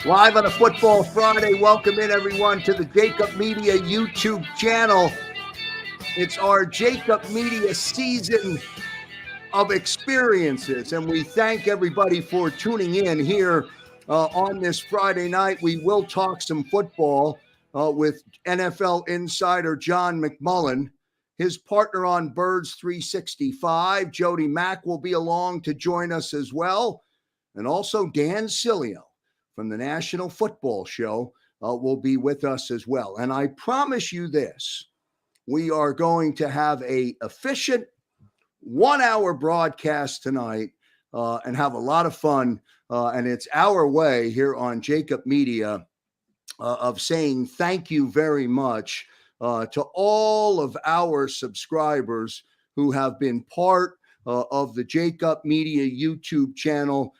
Live on a Football Friday. Welcome in, everyone, to the JAKIB Media YouTube channel. It's our JAKIB Media season of experiences, and we thank everybody for tuning in here on this Friday night. We will talk some football with NFL insider John McMullen. His partner on Birds 365, Jody Mack, will be along to join us as well. And also Dan Sileo from the National Football Show will be with us as well. And I promise you this, we are going to have an efficient 1-hour broadcast tonight and have a lot of fun. And it's our way here on JAKIB Media of saying thank you very much to all of our subscribers who have been part of the JAKIB Media YouTube channel.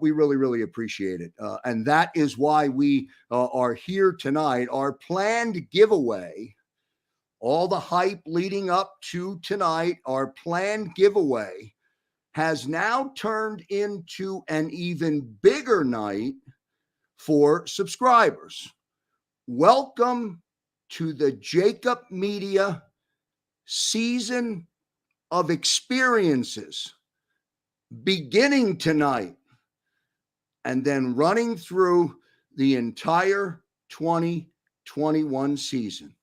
We really, really appreciate it. And that is why we are here tonight. Our planned giveaway, all the hype leading up to tonight, our planned giveaway has now turned into an even bigger night for subscribers. Welcome to the JAKIB Media season of experiences, beginning tonight and then running through the entire 2021 season.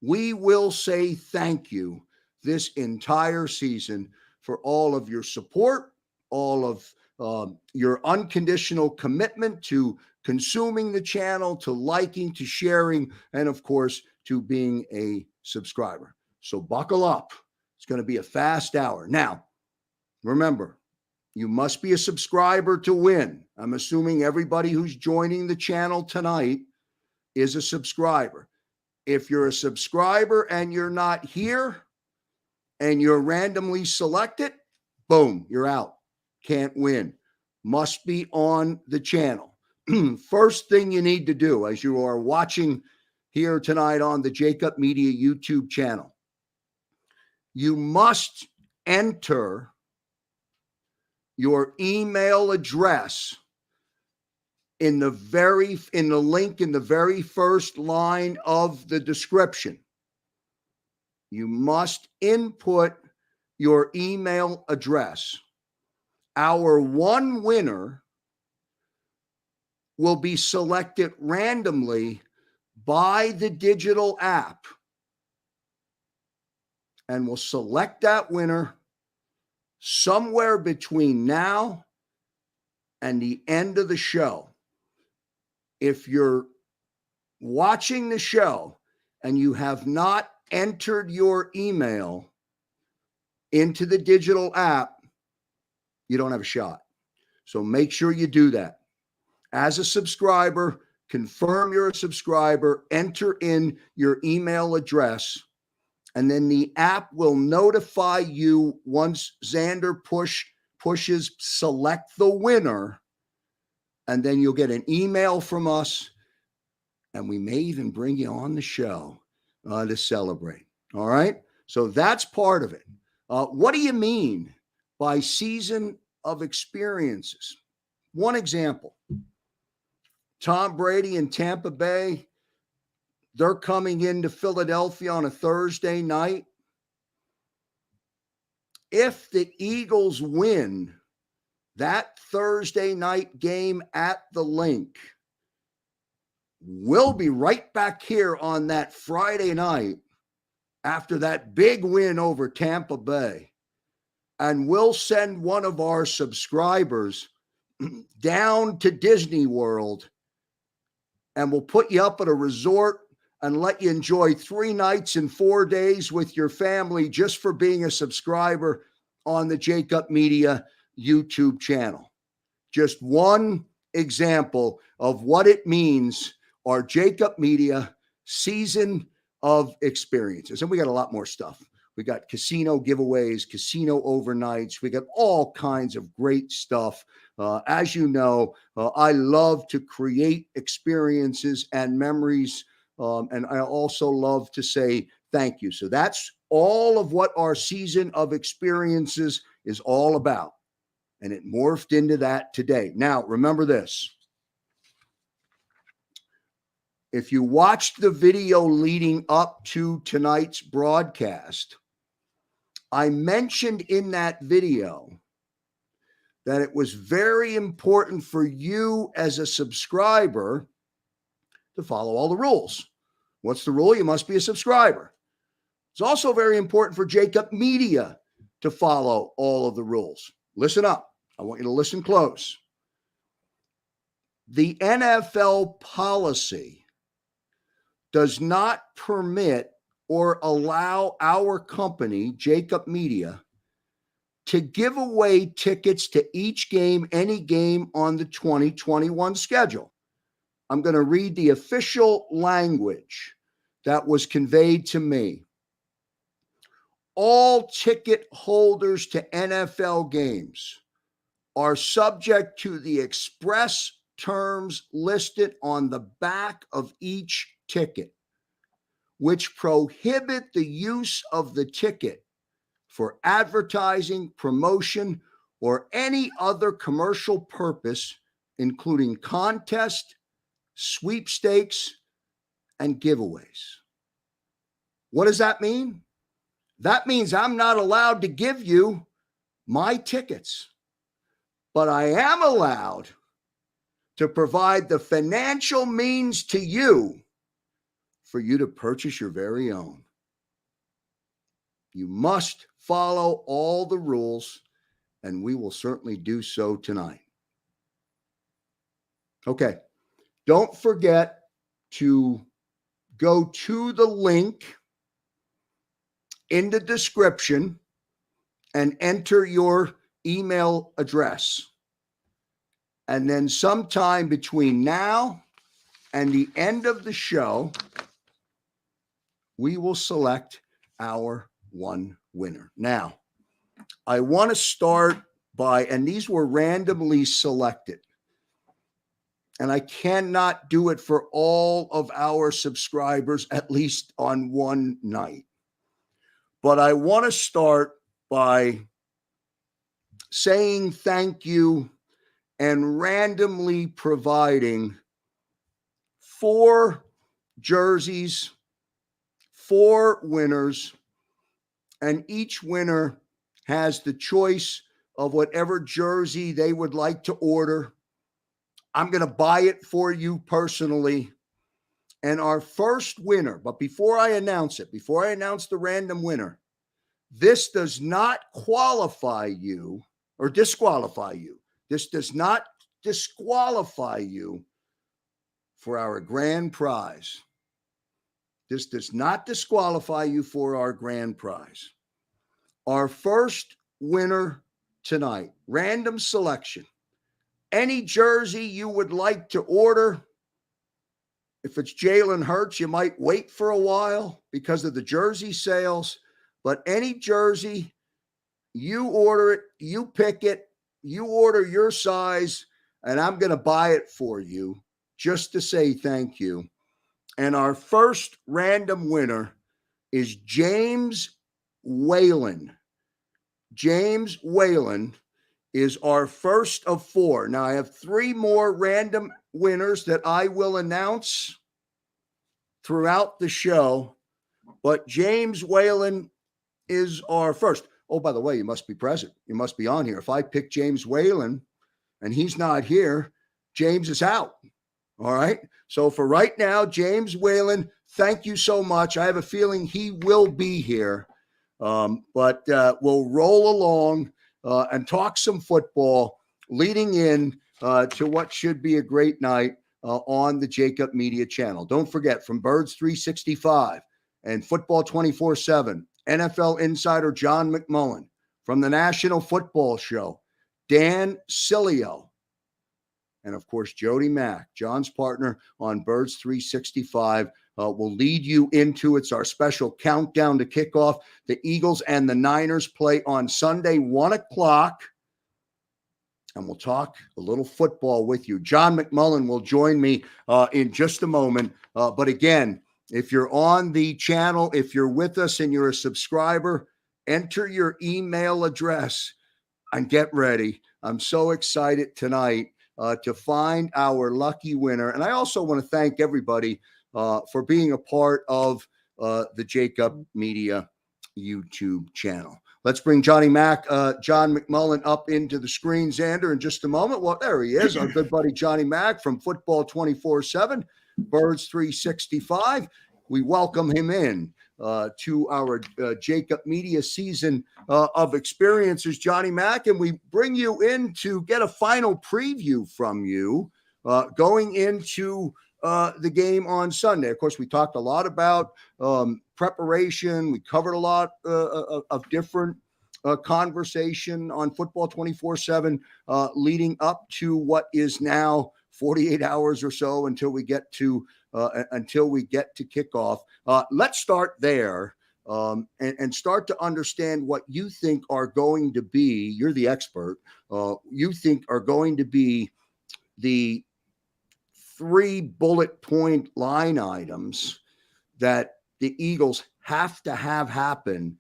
We will say thank you this entire season for all of your support, all of your unconditional commitment to consuming the channel, to liking, to sharing, and of course, to being a subscriber. So buckle up. It's going to be a fast hour. Now, remember, you must be a subscriber to win. I'm assuming everybody who's joining the channel tonight is a subscriber. If you're a subscriber and you're not here and you're randomly selected, boom, you're out. Can't win. Must be on the channel. First thing you need to do as you are watching here tonight on the JAKIB Media YouTube channel, you must enter your email address in the link in the very first line of the description. You must input your email address. Our one winner will be selected randomly by the digital app. And we'll select that winner somewhere between now and the end of the show. If you're watching the show and you have not entered your email into the digital app, you don't have a shot. So make sure you do that. As a subscriber, confirm you're a subscriber, enter in your email address, and then the app will notify you once Xander pushes select the winner, and then you'll get an email from us, and we may even bring you on the show to celebrate. All right? So that's part of it. What do you mean by season of experiences? One example, Tom Brady in Tampa Bay. They're coming into Philadelphia on a Thursday night. If the Eagles win that Thursday night game at the Link, we'll be right back here on that Friday night after that big win over Tampa Bay. And we'll send one of our subscribers down to Disney World, and we'll put you up at a resort and let you enjoy 3 nights and 4 days with your family just for being a subscriber on the JAKIB Media YouTube channel. Just one example of what it means, our JAKIB Media season of experiences. And we got a lot more stuff. We got casino giveaways, casino overnights. We got all kinds of great stuff. As you know, I love to create experiences and memories. And I also love to say thank you. So that's all of what our season of experiences is all about. And it morphed into that today. Now, remember this. if you watched the video leading up to tonight's broadcast, I mentioned in that video that it was very important for you as a subscriber to follow all the rules. What's the rule? You must be a subscriber. It's also very important for JAKIB Media to follow all of the rules. Listen up. I want you to listen close. The NFL policy does not permit or allow our company, JAKIB Media, to give away tickets to each game, any game on the 2021 schedule. I'm going to read the official language that was conveyed to me. All ticket holders to NFL games are subject to the express terms listed on the back of each ticket, which prohibit the use of the ticket for advertising, promotion, or any other commercial purpose, including contest, sweepstakes, and giveaways. What does that mean? That means I'm not allowed to give you my tickets, but I am allowed to provide the financial means to you for you to purchase your very own. You must follow all the rules, and we will certainly do so tonight. Okay, don't forget to go to the link in the description and enter your email address. And then sometime between now and the end of the show, we will select our one winner. Now, I want to start by, and these were randomly selected, and I cannot do it for all of our subscribers, at least on one night. But I want to start by saying thank you and randomly providing 4 jerseys, 4 winners, and each winner has the choice of whatever jersey they would like to order. I'm going to buy it for you personally. And our first winner, but before I announce it, before I announce the random winner, this does not qualify you or disqualify you. This does not disqualify you for our grand prize. This does not disqualify you for our grand prize. Our first winner tonight, random selection. Any jersey you would like to order. If it's Jalen Hurts, you might wait for a while because of the jersey sales. But any jersey, you order it, you pick it, you order your size, and I'm going to buy it for you just to say thank you. And our first random winner is James Whalen. James Whalen is our first of 4. Now, I have 3 more random winners that I will announce throughout the show, but James Whalen is our first. Oh, by the way, you must be present. You must be on here. If I pick James Whalen and he's not here, James is out. All right. So for right now, James Whalen, thank you so much. I have a feeling he will be here, but we'll roll along and talk some football leading in to what should be a great night on the JAKIB Media channel. Don't forget, from Birds 365 and Football 24/7, NFL insider John McMullen. From the National Football Show, Dan Sileo. And of course, Jody Mack, John's partner on Birds 365, will lead you into it's our special countdown to kickoff. The Eagles and the Niners play on Sunday, 1 o'clock. And we'll talk a little football with you. John McMullen will join me in just a moment. But again, if you're on the channel, if you're with us and you're a subscriber, enter your email address and get ready. I'm so excited tonight to find our lucky winner. And I also want to thank everybody for being a part of the JAKIB Media YouTube channel. Let's bring John McMullen up into the screen, Xander, in just a moment. Well, there he is, our good buddy Johnny Mac from Football 24/7, Birds 365. We welcome him in to our JAKIB Media season of experiences, Johnny Mac, and we bring you in to get a final preview from you going into the game on Sunday. Of course, we talked a lot about preparation. We covered a lot of different conversation on Football 24/7 leading up to what is now 48 hours or so until we get to kickoff. Let's start there and start to understand what you think are going to be, you're the expert, you think are going to be the 3 bullet point line items that the Eagles have to have happen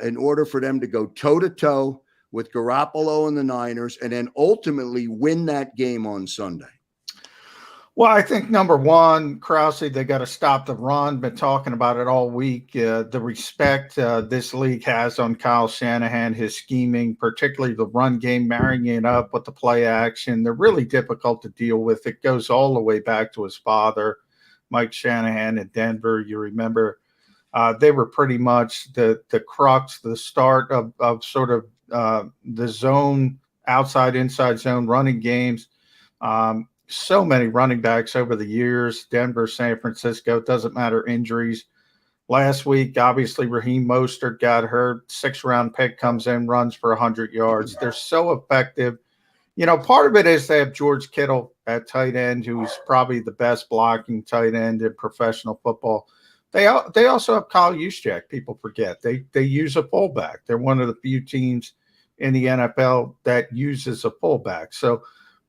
in order for them to go toe-to-toe with Garoppolo and the Niners and then ultimately win that game on Sunday. Well, I think number one, Krause, they got to stop the run. Been talking about it all week. The respect this league has on Kyle Shanahan, his scheming, particularly the run game, marrying it up with the play action. They're really difficult to deal with. It goes all the way back to his father, Mike Shanahan in Denver. You remember they were pretty much the crux, the start of sort of the zone, outside, inside zone running games. So many running backs over the years, Denver, San Francisco, it doesn't matter, injuries. Last week, obviously, Raheem Mostert got hurt. 6th-round pick comes in, runs for 100 yards. They're so effective. You know, part of it is they have George Kittle at tight end, who's probably the best blocking tight end in professional football. They also have Kyle Juszczyk. People forget. They use a fullback. They're one of the few teams in the NFL that uses a fullback. So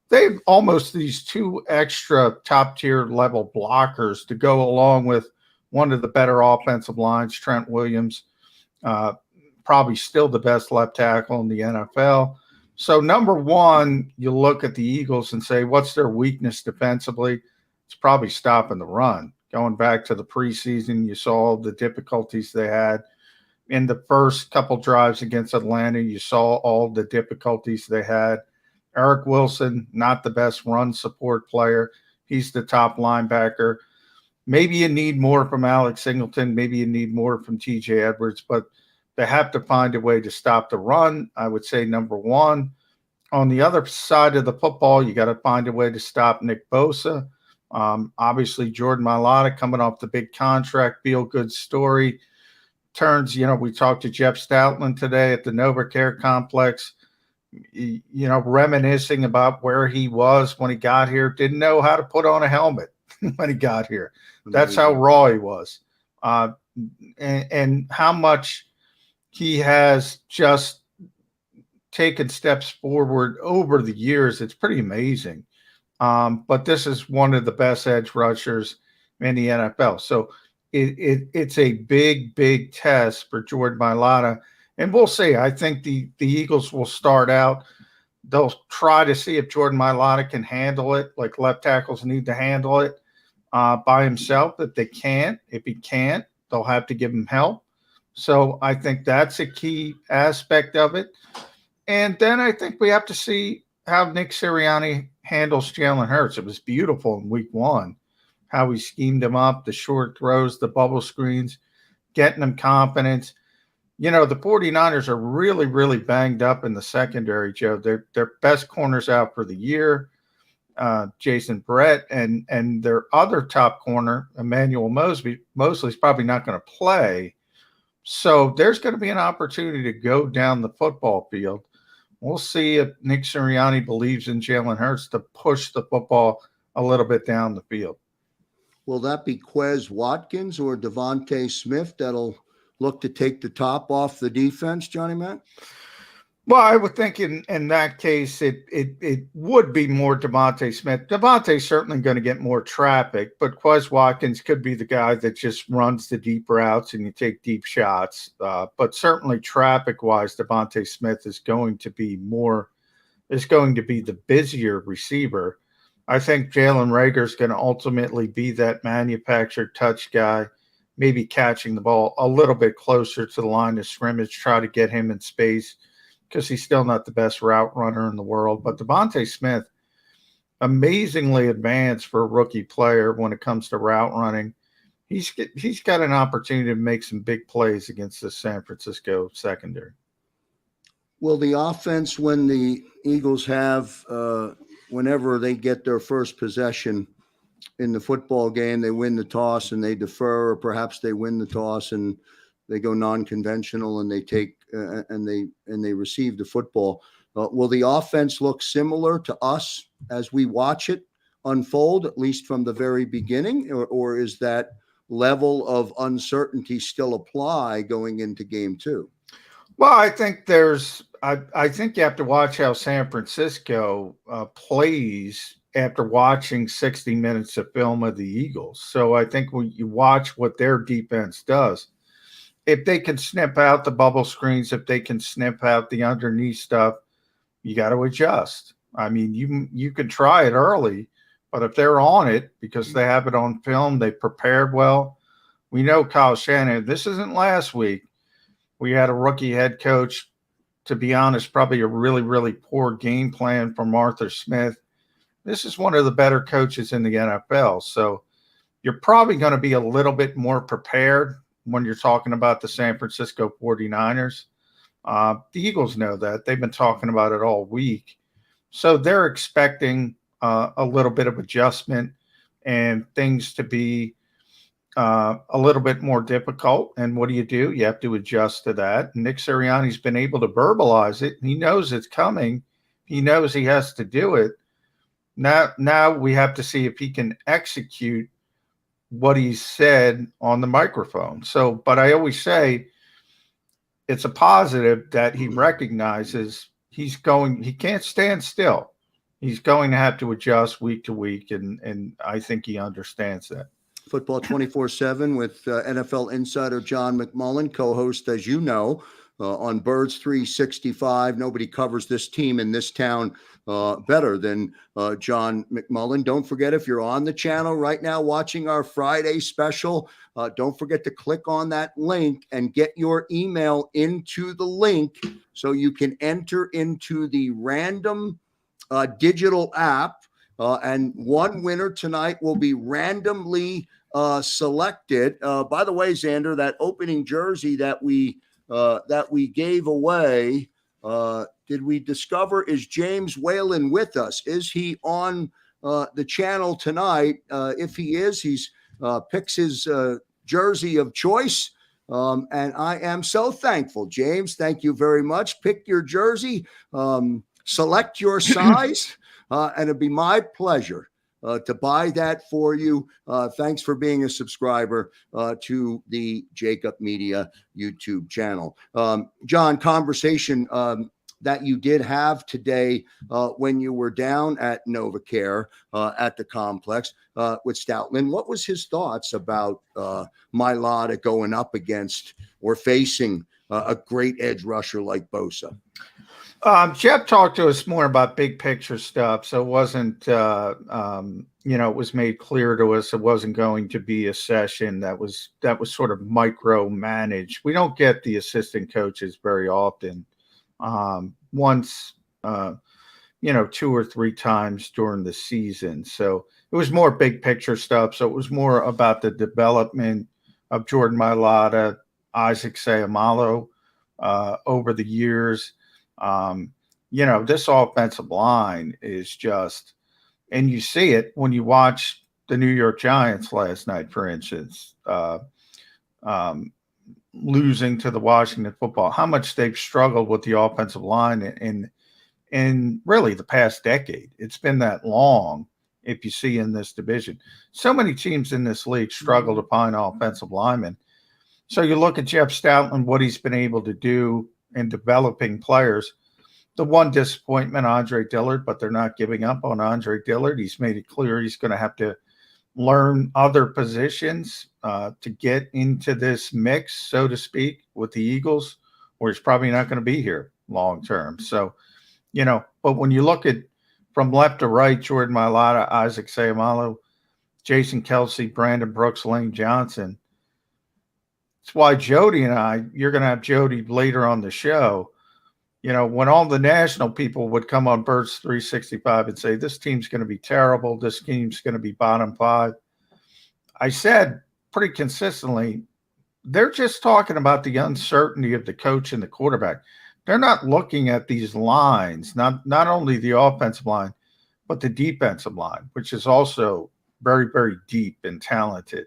they have almost these 2 extra top-tier level blockers to go along with one of the better offensive lines, Trent Williams, probably still the best left tackle in the NFL. So number one, you look at the Eagles and say, what's their weakness defensively? It's probably stopping the run. Going back to the preseason, you saw the difficulties they had. In the first couple drives against Atlanta, you saw all the difficulties they had. Eric Wilson, not the best run support player. He's the top linebacker. Maybe you need more from Alex Singleton. Maybe you need more from TJ Edwards, but they have to find a way to stop the run. I would say number one. On the other side of the football, you got to find a way to stop Nick Bosa. Obviously, Jordan Mailata coming off the big contract, feel-good story. Turns, we talked to Jeff Stoutland today at the NovaCare Complex, reminiscing about where he was when he got here. Didn't know how to put on a helmet when he got here. That's how raw he was. And how much he has just taken steps forward over the years. It's pretty amazing. But this is one of the best edge rushers in the NFL. So it's a big, big test for Jordan Mailata. And we'll see. I think the Eagles will start out. They'll try to see if Jordan Mailata can handle it, like left tackles need to handle it by himself. If he can't, they'll have to give him help. So I think that's a key aspect of it. And then I think we have to see how Nick Sirianni handles Jalen Hurts. It was beautiful in week 1, how he schemed him up, the short throws, the bubble screens, getting him confidence. The 49ers are really, really banged up in the secondary, Joe. Their best corners out for the year, Jason Brett, and their other top corner, Emmanuel Mosley's probably not going to play. So there's going to be an opportunity to go down the football field. We'll see if Nick Sirianni believes in Jalen Hurts to push the football a little bit down the field. Will that be Quez Watkins or Devontae Smith that'll look to take the top off the defense, Johnny Mac? Well, I would think in that case, it would be more Devontae Smith. Devontae's certainly going to get more traffic, but Quez Watkins could be the guy that just runs the deep routes and you take deep shots. But certainly traffic-wise, Devontae Smith is going to be the busier receiver. I think Jalen Rager's going to ultimately be that manufactured touch guy, maybe catching the ball a little bit closer to the line of scrimmage, try to get him in space because he's still not the best route runner in the world. But Devontae Smith, amazingly advanced for a rookie player when it comes to route running. He's got an opportunity to make some big plays against the San Francisco secondary. Will the offense, when the Eagles have, whenever they get their first possession in the football game, they win the toss and they defer, or perhaps they win the toss and they go non-conventional and they take and they receive the football. Will the offense look similar to us as we watch it unfold, at least from the very beginning, or is that level of uncertainty still apply going into game two? Well, I think I think you have to watch how San Francisco plays after watching 60 minutes of film of the Eagles. So I think when you watch what their defense does, if they can snip out the bubble screens, if they can snip out the underneath stuff, you got to adjust. I mean, you can try it early, but if they're on it because they have it on film, they prepared well. We know Kyle Shanahan. This isn't last week. We had a rookie head coach, to be honest, probably a really, really poor game plan from Arthur Smith. This is one of the better coaches in the NFL. So you're probably going to be a little bit more prepared when you're talking about the San Francisco 49ers. The Eagles know that. They've been talking about it all week. So they're expecting a little bit of adjustment and things to be a little bit more difficult. And what do? You have to adjust to that. And Nick Sirianni's been able to verbalize it. He knows it's coming. He knows he has to do it. Now we have to see if he can execute what he said on the microphone. So, but I always say it's a positive that he recognizes he can't stand still. He's going to have to adjust week to week. And I think he understands that. Football 24/7 with NFL insider John McMullen, co-host, as you know, on Birds 365. Nobody covers this team in this town better than John McMullen. Don't forget, if you're on the channel right now watching our Friday special, don't forget to click on that link and get your email into the link so you can enter into the random digital app. And one winner tonight will be randomly selected. By the way, Xander, that opening jersey that we gave away, did we discover, is James Whalen with us? Is he on the channel tonight? If he is, he's picks his jersey of choice. And I am so thankful. James, thank you very much. Pick your jersey, select your size. And it'd be my pleasure to buy that for you. Thanks for being a subscriber to the JAKIB Media YouTube channel. John, conversation that you did have today when you were down at NovaCare at the complex with Stoutland. What was his thoughts about Mailata going up against or facing a great edge rusher like Bosa? Jeff talked to us more about big picture stuff, so it wasn't, it was made clear to us it wasn't going to be a session that was sort of micromanaged. We don't get the assistant coaches very often. Once, 2 or 3 times during the season. So it was more big picture stuff. So it was more about the development of Jordan Mailata, Isaac Seumalo over the years. This offensive line is just, and you see it when you watch the New York Giants last night, for instance, losing to the Washington Football, how much they've struggled with the offensive line in really the past decade. It's been that long. If you see in this division, so many teams in this league struggle to find offensive linemen. So you look at Jeff Stoutland, what he's been able to do in developing players. The one disappointment, Andre Dillard, but they're not giving up on Andre Dillard. He's made it clear he's going to have to learn other positions to get into this mix, so to speak, with the Eagles, or he's probably not going to be here long term. So, but when you look at from left to right, Jordan Mailata, Isaac Sayamalo, Jason Kelsey, Brandon Brooks, Lane Johnson. That's why Jody and I, you're going to have Jody later on the show. You know, when all the national people would come on Birds 365 and say, this team's going to be terrible, this team's going to be bottom five, I said pretty consistently, they're just talking about the uncertainty of the coach and the quarterback. They're not looking at these lines, not only the offensive line, but the defensive line, which is also very, very deep and talented.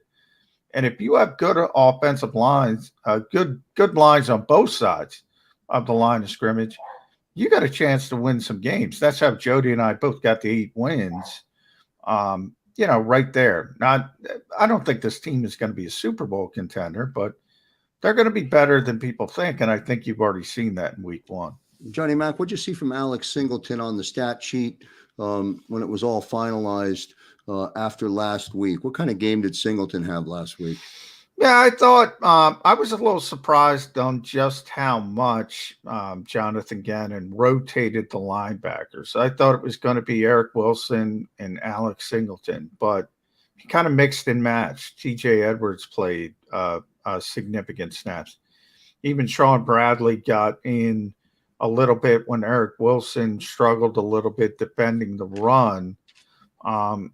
And if you have good offensive lines, good lines on both sides of the line of scrimmage, you got a chance to win some games. That's how Jody and I both got the 8 wins. You know, right there. I don't think this team is going to be a Super Bowl contender, but they're going to be better than people think, and I think you've already seen that in week 1. Johnny Mac, what'd you see from Alex Singleton on the stat sheet when it was all finalized after last week? What kind of game did Singleton have last week? Yeah, I thought I was a little surprised on just how much Jonathan Gannon rotated the linebackers. I thought it was going to be Eric Wilson and Alex Singleton, but he kind of mixed and matched. TJ Edwards played significant snaps. Even Sean Bradley got in a little bit when Eric Wilson struggled a little bit defending the run.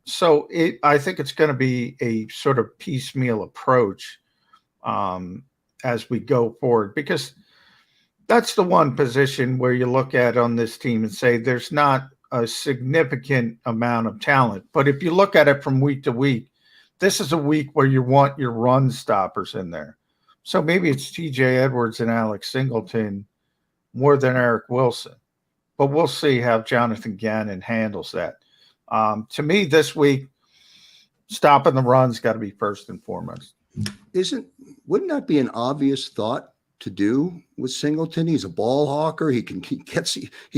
So I think it's going to be a sort of piecemeal approach as we go forward, because that's the one position where you look at on this team and say there's not a significant amount of talent. But if you look at it from week to week, this is a week where you want your run stoppers in there. So maybe it's TJ Edwards and Alex Singleton more than Eric Wilson. But we'll see how Jonathan Gannon handles that. To me, this week, stopping the run's got to be first and foremost. Wouldn't that be an obvious thought to do with Singleton? He's a ball hawker. He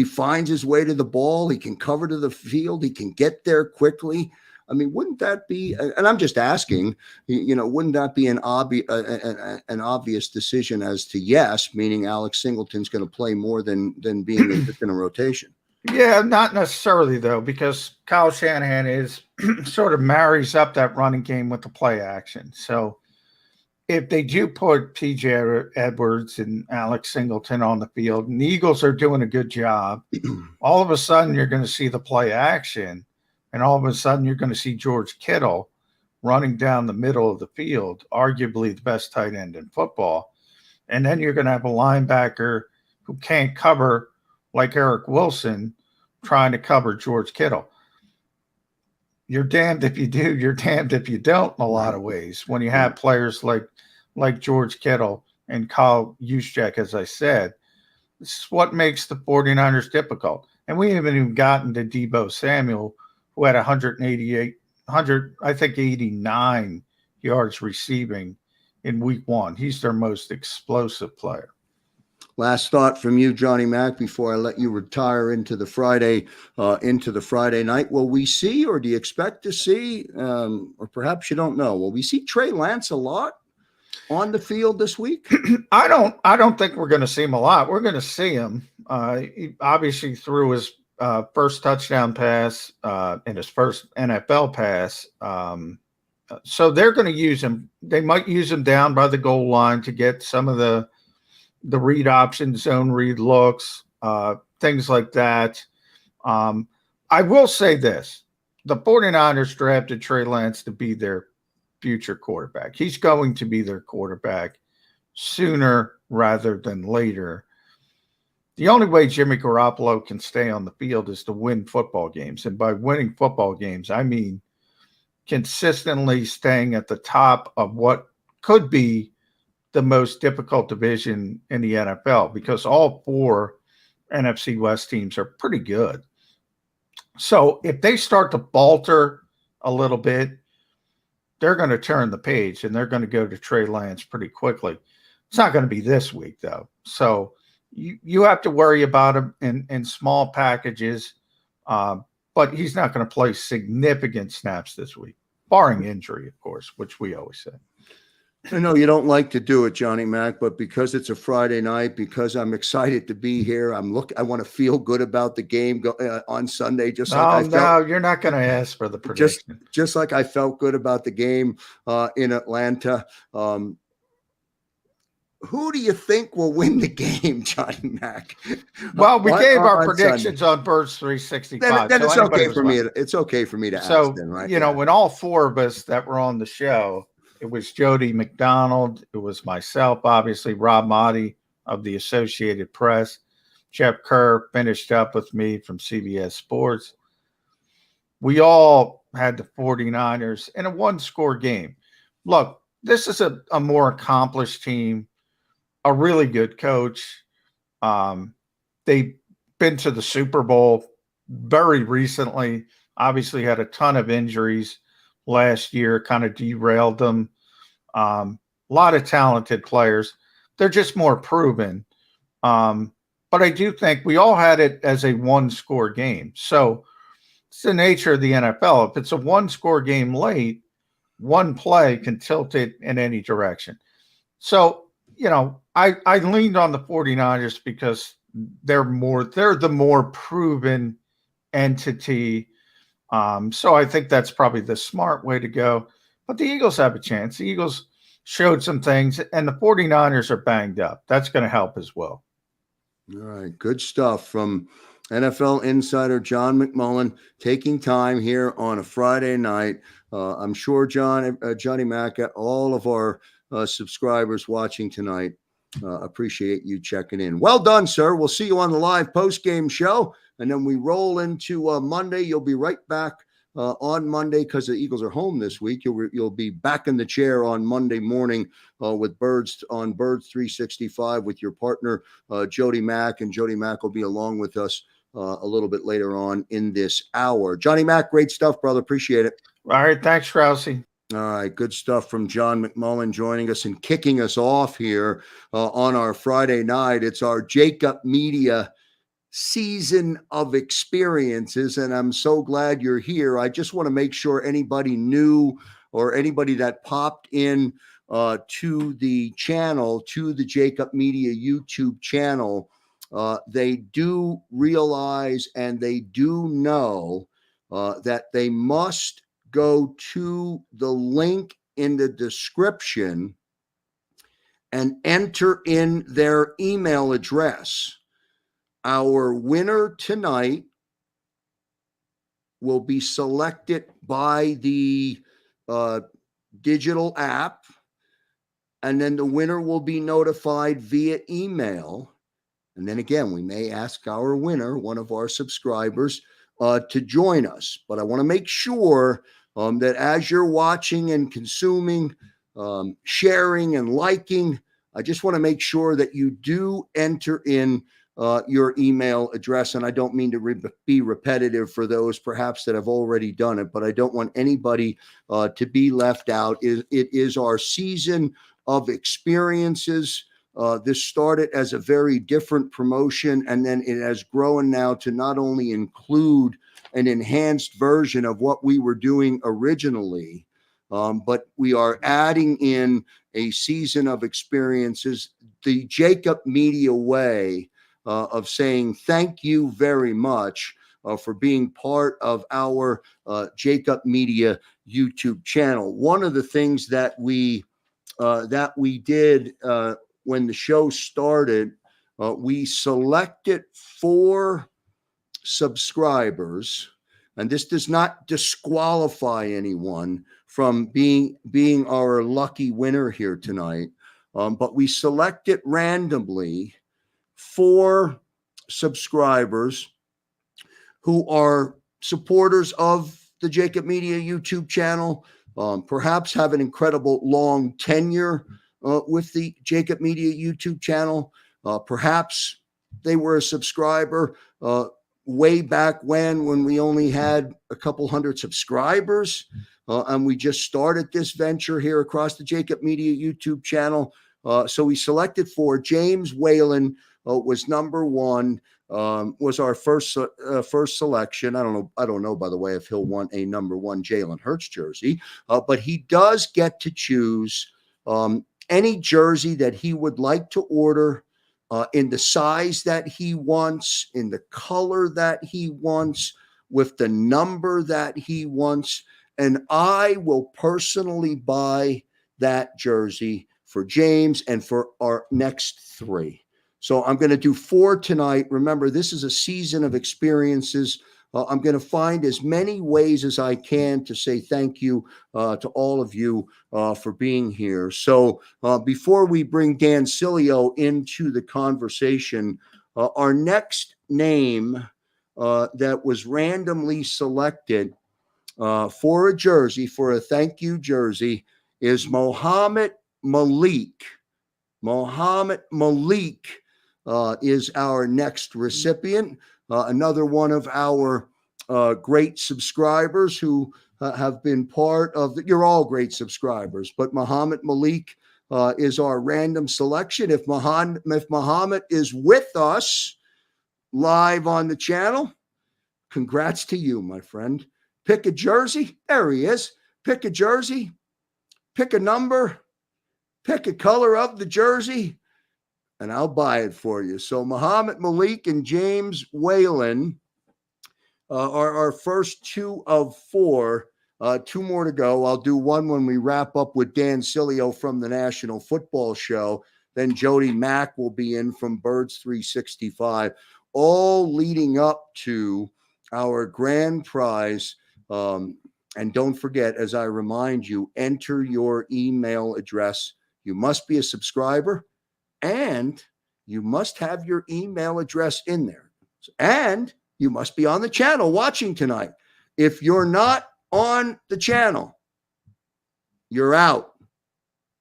finds his way to the ball. He can cover to the field. He can get there quickly. I mean, wouldn't that be? And I'm just asking. You know, wouldn't that be an obvious decision as to yes, meaning Alex Singleton's going to play more than being just in a rotation? Yeah, not necessarily, though, because Kyle Shanahan is sort of marries up that running game with the play action. So if they do put TJ Edwards and Alex Singleton on the field, and the Eagles are doing a good job, all of a sudden you're going to see the play action, and all of a sudden you're going to see George Kittle running down the middle of the field, arguably the best tight end in football. And then you're going to have a linebacker who can't cover like Eric Wilson trying to cover George Kittle. You're damned if you do, you're damned if you don't in a lot of ways. When you have players like George Kittle and Kyle Juszczyk, as I said, this is what makes the 49ers difficult. And we haven't even gotten to Deebo Samuel, who had 89 yards receiving in week 1. He's their most explosive player. Last thought from you, Johnny Mac, before I let you retire into the Friday night. Will we see, or do you expect to see, or perhaps you don't know, will we see Trey Lance a lot on the field this week? I don't think we're going to see him a lot. We're going to see him. He obviously threw his first touchdown pass and his first NFL pass. So they're going to use him. They might use him down by the goal line to get some of the read options, zone read looks, things like that. I will say this. The 49ers drafted Trey Lance to be their future quarterback. He's going to be their quarterback sooner rather than later. The only way Jimmy Garoppolo can stay on the field is to win football games. And by winning football games, I mean consistently staying at the top of what could be the most difficult division in the NFL, because all 4 NFC West teams are pretty good. So if they start to falter a little bit, they're going to turn the page and they're going to go to Trey Lance pretty quickly. It's not going to be this week, though. So you have to worry about him in small packages, but he's not going to play significant snaps this week, barring injury, of course, which we always say. I know you don't like to do it, Johnny Mac, but because it's a Friday night, because I'm excited to be here, I want to feel good about the game on Sunday, just like I felt. No, you're not going to ask for the Just prediction. just like I felt good about the game in Atlanta. Who do you think will win the game, Johnny Mac? Well, we gave our on predictions Sunday. on Birds 365. Then so it's anybody okay was for me. welcome. It's okay for me to ask. So, Then, right? when all four of us that were on the show, it was Jody McDonald, it was myself, obviously, Rob Motti of the Associated Press, Jeff Kerr finished up with me from CBS Sports. We all had the 49ers in a one-score game. Look, this is a more accomplished team, a really good coach. They've been to the Super Bowl very recently, obviously had a ton of injuries last year, kind of derailed them. A lot of talented players. They're just more proven. But I do think we all had it as a one-score game. So it's the nature of the NFL. If it's a one-score game late, one play can tilt it in any direction. So, I leaned on the 49ers because they're the more proven entity. So I think that's probably the smart way to go. But the Eagles have a chance. The Eagles showed some things, and the 49ers are banged up. That's going to help as well. All right. Good stuff from NFL insider John McMullen, taking time here on a Friday night. I'm sure Johnny Mac, all of our subscribers watching tonight, appreciate you checking in. Well done, sir. We'll see you on the live post-game show, and then we roll into Monday. You'll be right back on Monday because the Eagles are home this week. You'll be back in the chair on Monday morning with Birds 365 with your partner Jody Mac, and Jody Mac will be along with us a little bit later on in this hour. Johnny Mac, great stuff, brother. Appreciate it. All right, thanks, Krause. All right, good stuff from John McMullen joining us and kicking us off here on our Friday night. It's our JAKIB Media season of experiences, and I'm so glad you're here. I just want to make sure anybody new or anybody that popped in to the channel, to the JAKIB Media YouTube channel, they do realize and they do know that they must go to the link in the description and enter in their email address. Our winner tonight will be selected by the digital app, and then the winner will be notified via email. And then again, we may ask our winner, one of our subscribers, to join us. But I want to make sure that as you're watching and consuming, sharing and liking, I just want to make sure that you do enter in your email address. And I don't mean to be repetitive for those perhaps that have already done it, but I don't want anybody to be left out. It is our season of experiences. This started as a very different promotion, and then it has grown now to not only include an enhanced version of what we were doing originally, but we are adding in a season of experiences, the JAKIB Media way of saying thank you very much for being part of our JAKIB Media YouTube channel. One of the things that we did when the show started, we selected 4 subscribers, and this does not disqualify anyone from being our lucky winner here tonight, but we selected randomly 4 subscribers who are supporters of the JAKIB Media YouTube channel, perhaps have an incredible long tenure with the JAKIB Media YouTube channel. Perhaps they were a subscriber way back when we only had a couple hundred subscribers, and we just started this venture here across the JAKIB Media YouTube channel. So we selected 4. James Whalen was number 1. Was our first selection. I don't know, by the way, if he'll want a number 1 Jalen Hurts jersey, but he does get to choose any jersey that he would like to order in the size that he wants, in the color that he wants, with the number that he wants. And I will personally buy that jersey for James and for our next 3. So I'm going to do 4 tonight. Remember, this is a season of experiences. I'm going to find as many ways as I can to say thank you to all of you for being here. So before we bring Dan Sileo into the conversation, our next name that was randomly selected for a jersey, for a thank you jersey, is Mohammed Malik. Mohammed Malik is our next recipient. Another one of our great subscribers who have been part of you're all great subscribers, but Mohammed Malik is our random selection. If Mohammed is with us live on the channel, congrats to you, my friend. Pick a jersey. There he is. Pick a jersey. Pick a number. Pick a color of the jersey, and I'll buy it for you. So Mohammed Malik and James Whalen are our first 2 of 4. 2 more to go. I'll do one when we wrap up with Dan Sileo from the National Football Show. Then Jody Mack will be in from Birds 365, all leading up to our grand prize. And don't forget, as I remind you, enter your email address. You must be a subscriber, and you must have your email address in there. And you must be on the channel watching tonight. If you're not on the channel, you're out.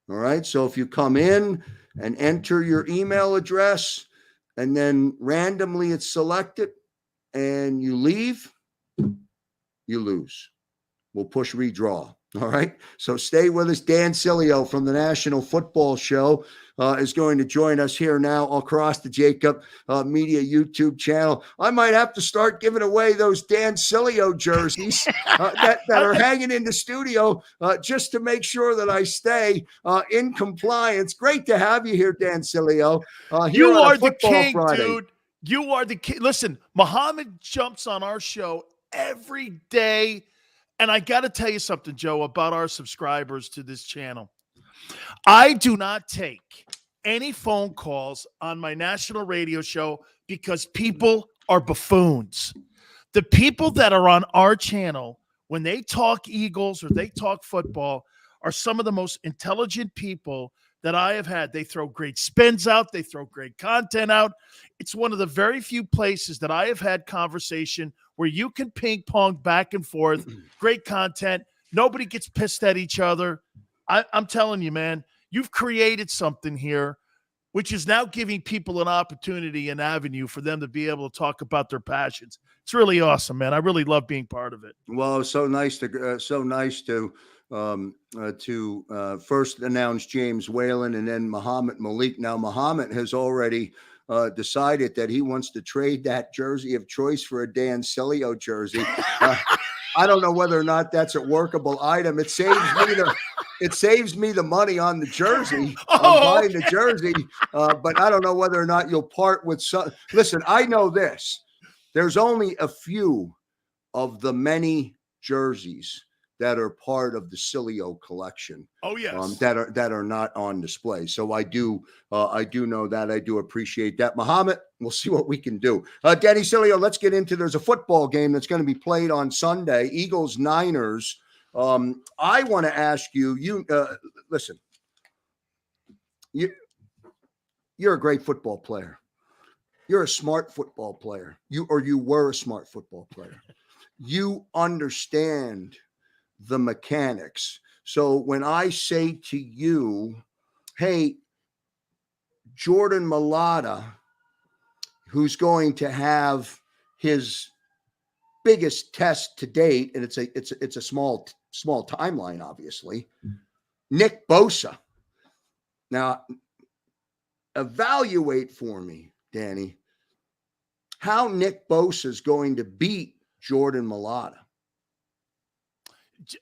All right. So if you come in and enter your email address, and then randomly it's selected, and you leave, you lose. We'll push redraw. All right. So stay with us. Dan Sileo from the National Football Show is going to join us here now across the JAKIB Media YouTube channel. I might have to start giving away those Dan Sileo jerseys that are hanging in the studio just to make sure that I stay in compliance. Great to have you here, Dan Sileo. You are the Football king, Friday. dude. You are the king. Listen, Muhammad jumps on our show every day. And I got to tell you something, Joe, about our subscribers to this channel. I do not take any phone calls on my national radio show because people are buffoons. The people that are on our channel, when they talk Eagles or they talk football, are some of the most intelligent people that I have had. They throw great spins out. They throw great content out. It's one of the very few places that I have had conversation where you can ping pong back and forth. Great content. Nobody gets pissed at each other. I'm telling you, man, you've created something here, which is now giving people an opportunity, an avenue for them to be able to talk about their passions. It's really awesome, man. I really love being part of it. Well, so nice to first announce James Whalen and then Mohammed Malik. Now, Mohammed has already decided that he wants to trade that jersey of choice for a Dan Sileo jersey. I don't know whether or not that's a workable item. It saves me the money on the jersey. I'm buying the jersey, but I don't know whether or not you'll part with some. Listen, I know this. There's only a few of the many jerseys that are part of the Sileo collection. Oh yes, that are not on display. So I do know that. I do appreciate that. Mohammed, we'll see what we can do. Danny Sileo, let's get into. There's a football game that's going to be played on Sunday. Eagles Niners. I want to ask you. Listen. You're a great football player. You're a smart football player. You were a smart football player. You understand the mechanics. So when I say to you, hey, Jordan Mailata, who's going to have his biggest test to date, and it's a small timeline, obviously, Nick Bosa. Now, evaluate for me, Danny, how Nick Bosa is going to beat Jordan Mailata.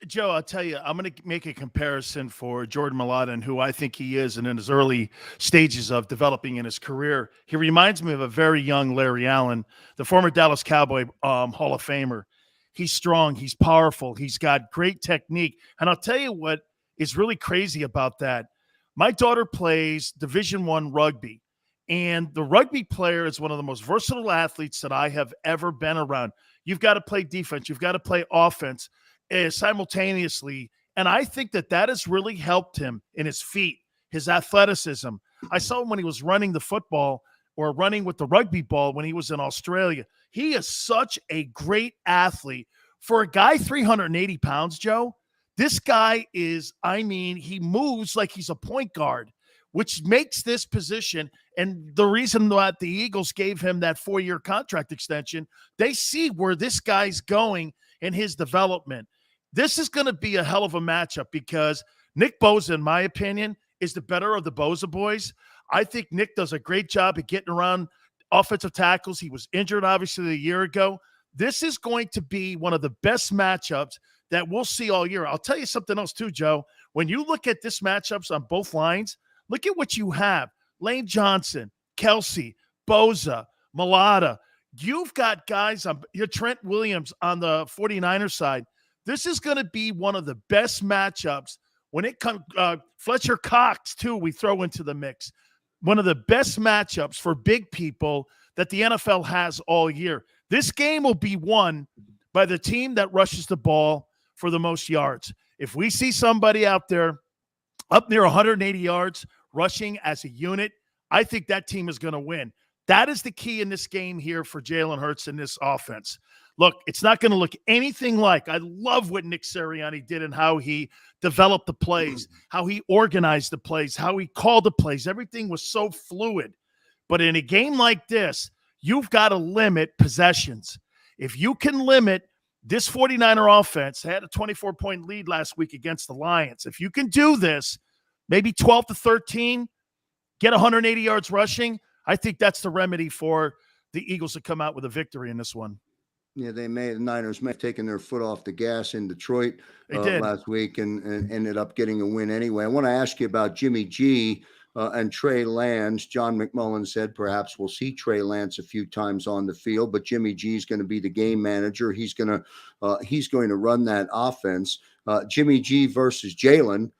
Joe, I'll tell you, I'm going to make a comparison for Jordan Mailata and who I think he is and in his early stages of developing in his career. He reminds me of a very young Larry Allen, the former Dallas Cowboy Hall of Famer. He's strong. He's powerful. He's got great technique. And I'll tell you what is really crazy about that. My daughter plays Division I rugby, and the rugby player is one of the most versatile athletes that I have ever been around. You've got to play defense. You've got to play offense simultaneously. And I think that has really helped him in his feet, his athleticism. I saw him when he was running the football or running with the rugby ball when he was in Australia. He is such a great athlete. For a guy 380 pounds, Joe, this guy is, he moves like he's a point guard, which makes this position, and the reason that the Eagles gave him that 4-year contract extension, they see where this guy's going in his development. This is going to be a hell of a matchup because Nick Bosa, in my opinion, is the better of the Bosa boys. I think Nick does a great job at getting around offensive tackles. He was injured, obviously, a year ago. This is going to be one of the best matchups that we'll see all year. I'll tell you something else too, Joe. When you look at this matchups on both lines, look at what you have. Lane Johnson, Kelsey, Bosa, Mailata. You've got guys on your Trent Williams on the 49ers side. This is going to be one of the best matchups when it comes. Fletcher Cox, too, we throw into the mix. One of the best matchups for big people that the NFL has all year. This game will be won by the team that rushes the ball for the most yards. If we see somebody out there up near 180 yards rushing as a unit, I think that team is going to win. That is the key in this game here for Jalen Hurts and this offense. Look, it's not going to look anything like. I love what Nick Sirianni did and how he developed the plays, how he organized the plays, how he called the plays. Everything was so fluid. But in a game like this, you've got to limit possessions. If you can limit this 49er offense, they had a 24-point lead last week against the Lions. If you can do this, maybe 12-13, get 180 yards rushing, I think that's the remedy for the Eagles to come out with a victory in this one. Yeah, the Niners may have taken their foot off the gas in Detroit last week and ended up getting a win anyway. I want to ask you about Jimmy G and Trey Lance. John McMullen said perhaps we'll see Trey Lance a few times on the field, but Jimmy G is going to be the game manager. He's going to run that offense. Jimmy G versus Jalen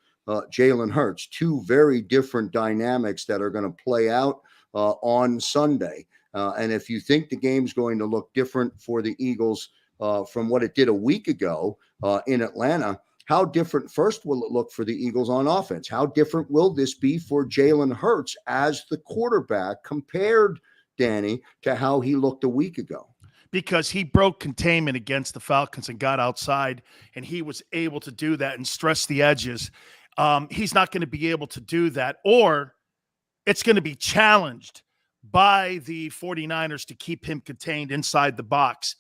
Hurts, two very different dynamics that are going to play out on Sunday. And if you think the game's going to look different for the Eagles from what it did a week ago in Atlanta, how different first will it look for the Eagles on offense? How different will this be for Jalen Hurts as the quarterback compared, Danny, to how he looked a week ago? Because he broke containment against the Falcons and got outside, and he was able to do that and stress the edges. He's not going to be able to do that, or it's going to be challenged by the 49ers to keep him contained inside the box.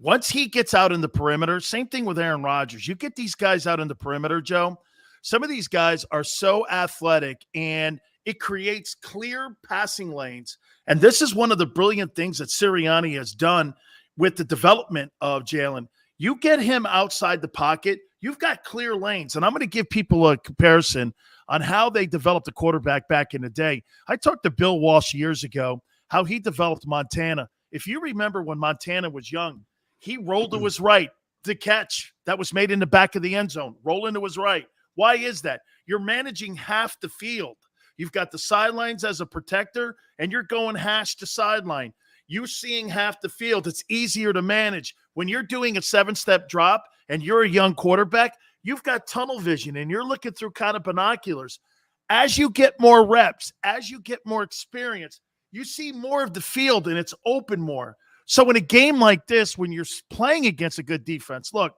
Once he gets out in the perimeter, same thing with Aaron Rodgers. You get these guys out in the perimeter, Joe. Some of these guys are so athletic, and it creates clear passing lanes. And this is one of the brilliant things that Sirianni has done with the development of Jalen. You get him outside the pocket, you've got clear lanes. And I'm going to give people a comparison on how they developed a quarterback back in the day. I talked to Bill Walsh years ago, how he developed Montana. If you remember when Montana was young, he rolled to his right. The catch that was made in the back of the end zone, rolling to his right. Why is that? You're managing half the field. You've got the sidelines as a protector, and you're going hash to sideline. You're seeing half the field. It's easier to manage. When you're doing a 7-step drop and you're a young quarterback, you've got tunnel vision, and you're looking through kind of binoculars. As you get more reps, as you get more experience, you see more of the field, and it's open more. So in a game like this, when you're playing against a good defense, look,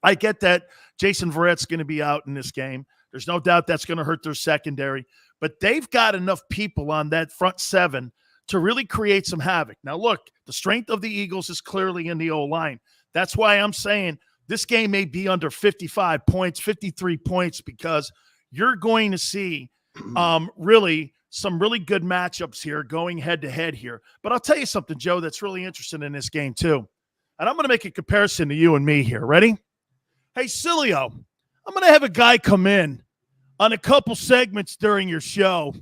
I get that Jason Verrett's going to be out in this game. There's no doubt that's going to hurt their secondary. But they've got enough people on that front seven to really create some havoc. Now, look, the strength of the Eagles is clearly in the O-line. That's why I'm saying this game may be under 55 points, 53 points, because you're going to see really some really good matchups here going head-to-head here. But I'll tell you something, Joe, that's really interesting in this game too. And I'm going to make a comparison to you and me here. Ready? Hey, Sileo, I'm going to have a guy come in on a couple segments during your show.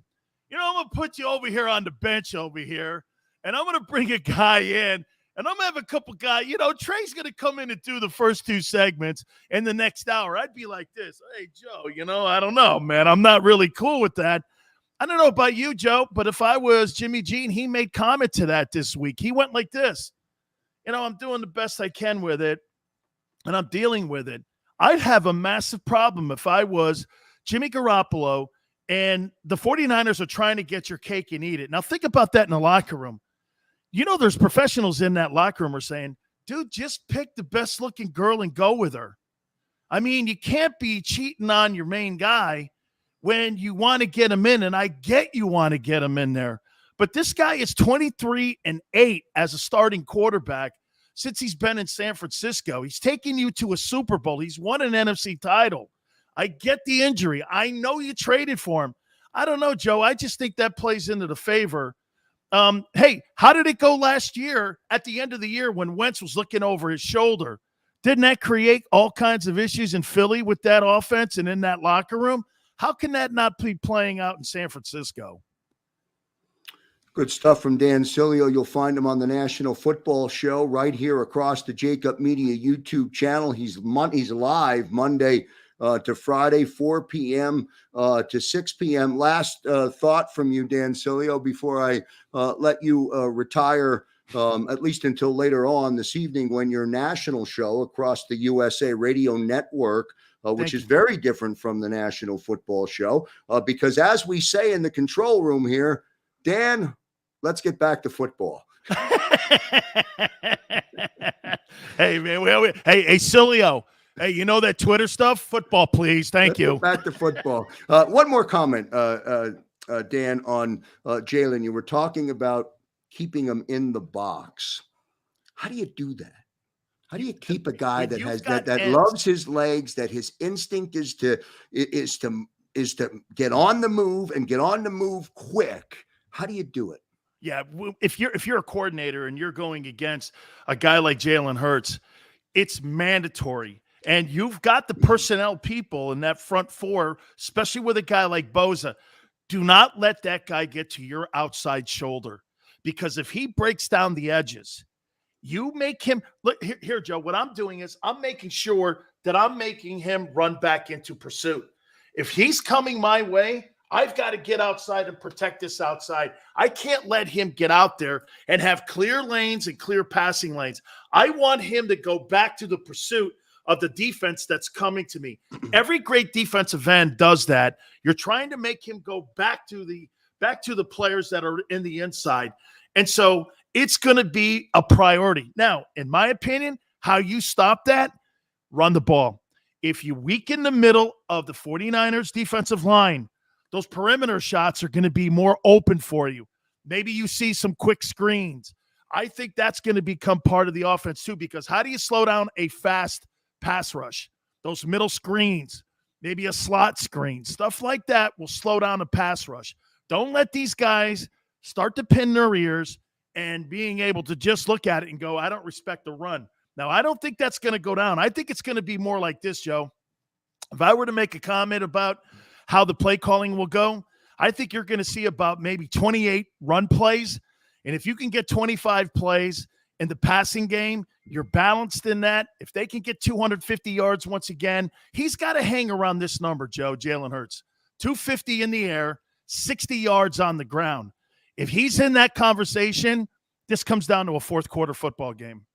I'm going to put you over here on the bench over here, and I'm going to bring a guy in, and I'm going to have a couple guys. Trey's going to come in and do the first two segments, and the next hour, I'd be like this. Hey, Joe, I don't know, man. I'm not really cool with that. I don't know about you, Joe, but if I was Jimmy G and he made comment to that this week, he went like this. I'm doing the best I can with it, and I'm dealing with it. I'd have a massive problem if I was Jimmy Garoppolo and the 49ers are trying to get your cake and eat it. Now, think about that in the locker room. There's professionals in that locker room are saying, dude, just pick the best-looking girl and go with her. I mean, you can't be cheating on your main guy when you want to get him in, and I get you want to get him in there. But this guy is 23-8 as a starting quarterback since he's been in San Francisco. He's taken you to a Super Bowl. He's won an NFC title. I get the injury. I know you traded for him. I don't know, Joe. I just think that plays into the favor. Hey, how did it go last year at the end of the year when Wentz was looking over his shoulder? Didn't that create all kinds of issues in Philly with that offense and in that locker room? How can that not be playing out in San Francisco? Good stuff from Dan Sileo. You'll find him on the National Football Show right here across the JAKIB Media YouTube channel. He's live Monday to Friday, 4 p.m. To 6 p.m. Last thought from you, Dan Sileo, before I let you retire, at least until later on this evening when your national show across the USA Radio Network, which is very different from the National Football Show, because as we say in the control room here, Dan, let's get back to football. Hey, man. Hey, Sileo. Hey, that Twitter stuff? Football, please. Thank you. Back to football. One more comment, Dan, on Jalen. You were talking about keeping him in the box. How do you do that? How do you keep a guy that has that loves his legs, that his instinct is to get on the move and get on the move quick? How do you do it? Yeah, if you're a coordinator and you're going against a guy like Jalen Hurts, it's mandatory. And you've got the personnel people in that front four, especially with a guy like Bosa. Do not let that guy get to your outside shoulder, because if he breaks down the edges, you make him look here, Joe. What I'm doing is I'm making sure that I'm making him run back into pursuit. If he's coming my way, I've got to get outside and protect this outside. I can't let him get out there and have clear lanes and clear passing lanes. I want him to go back to the pursuit of the defense that's coming to me. Every great defensive end does that. You're trying to make him go back to the players that are in the inside. And so it's going to be a priority. Now, in my opinion, how you stop that, run the ball. If you weaken the middle of the 49ers defensive line, those perimeter shots are going to be more open for you. Maybe you see some quick screens. I think that's going to become part of the offense too, because how do you slow down a fast pass rush? Those middle screens, maybe a slot screen, stuff like that will slow down a pass rush. Don't let these guys start to pin their ears and being able to just look at it and go, I don't respect the run. Now, I don't think that's going to go down. I think it's going to be more like this, Joe. If I were to make a comment about how the play calling will go, I think you're going to see about maybe 28 run plays. And if you can get 25 plays in the passing game, you're balanced in that. If they can get 250 yards once again, he's got to hang around this number, Joe, Jalen Hurts. 250 in the air, 60 yards on the ground. If he's in that conversation, this comes down to a fourth quarter football game.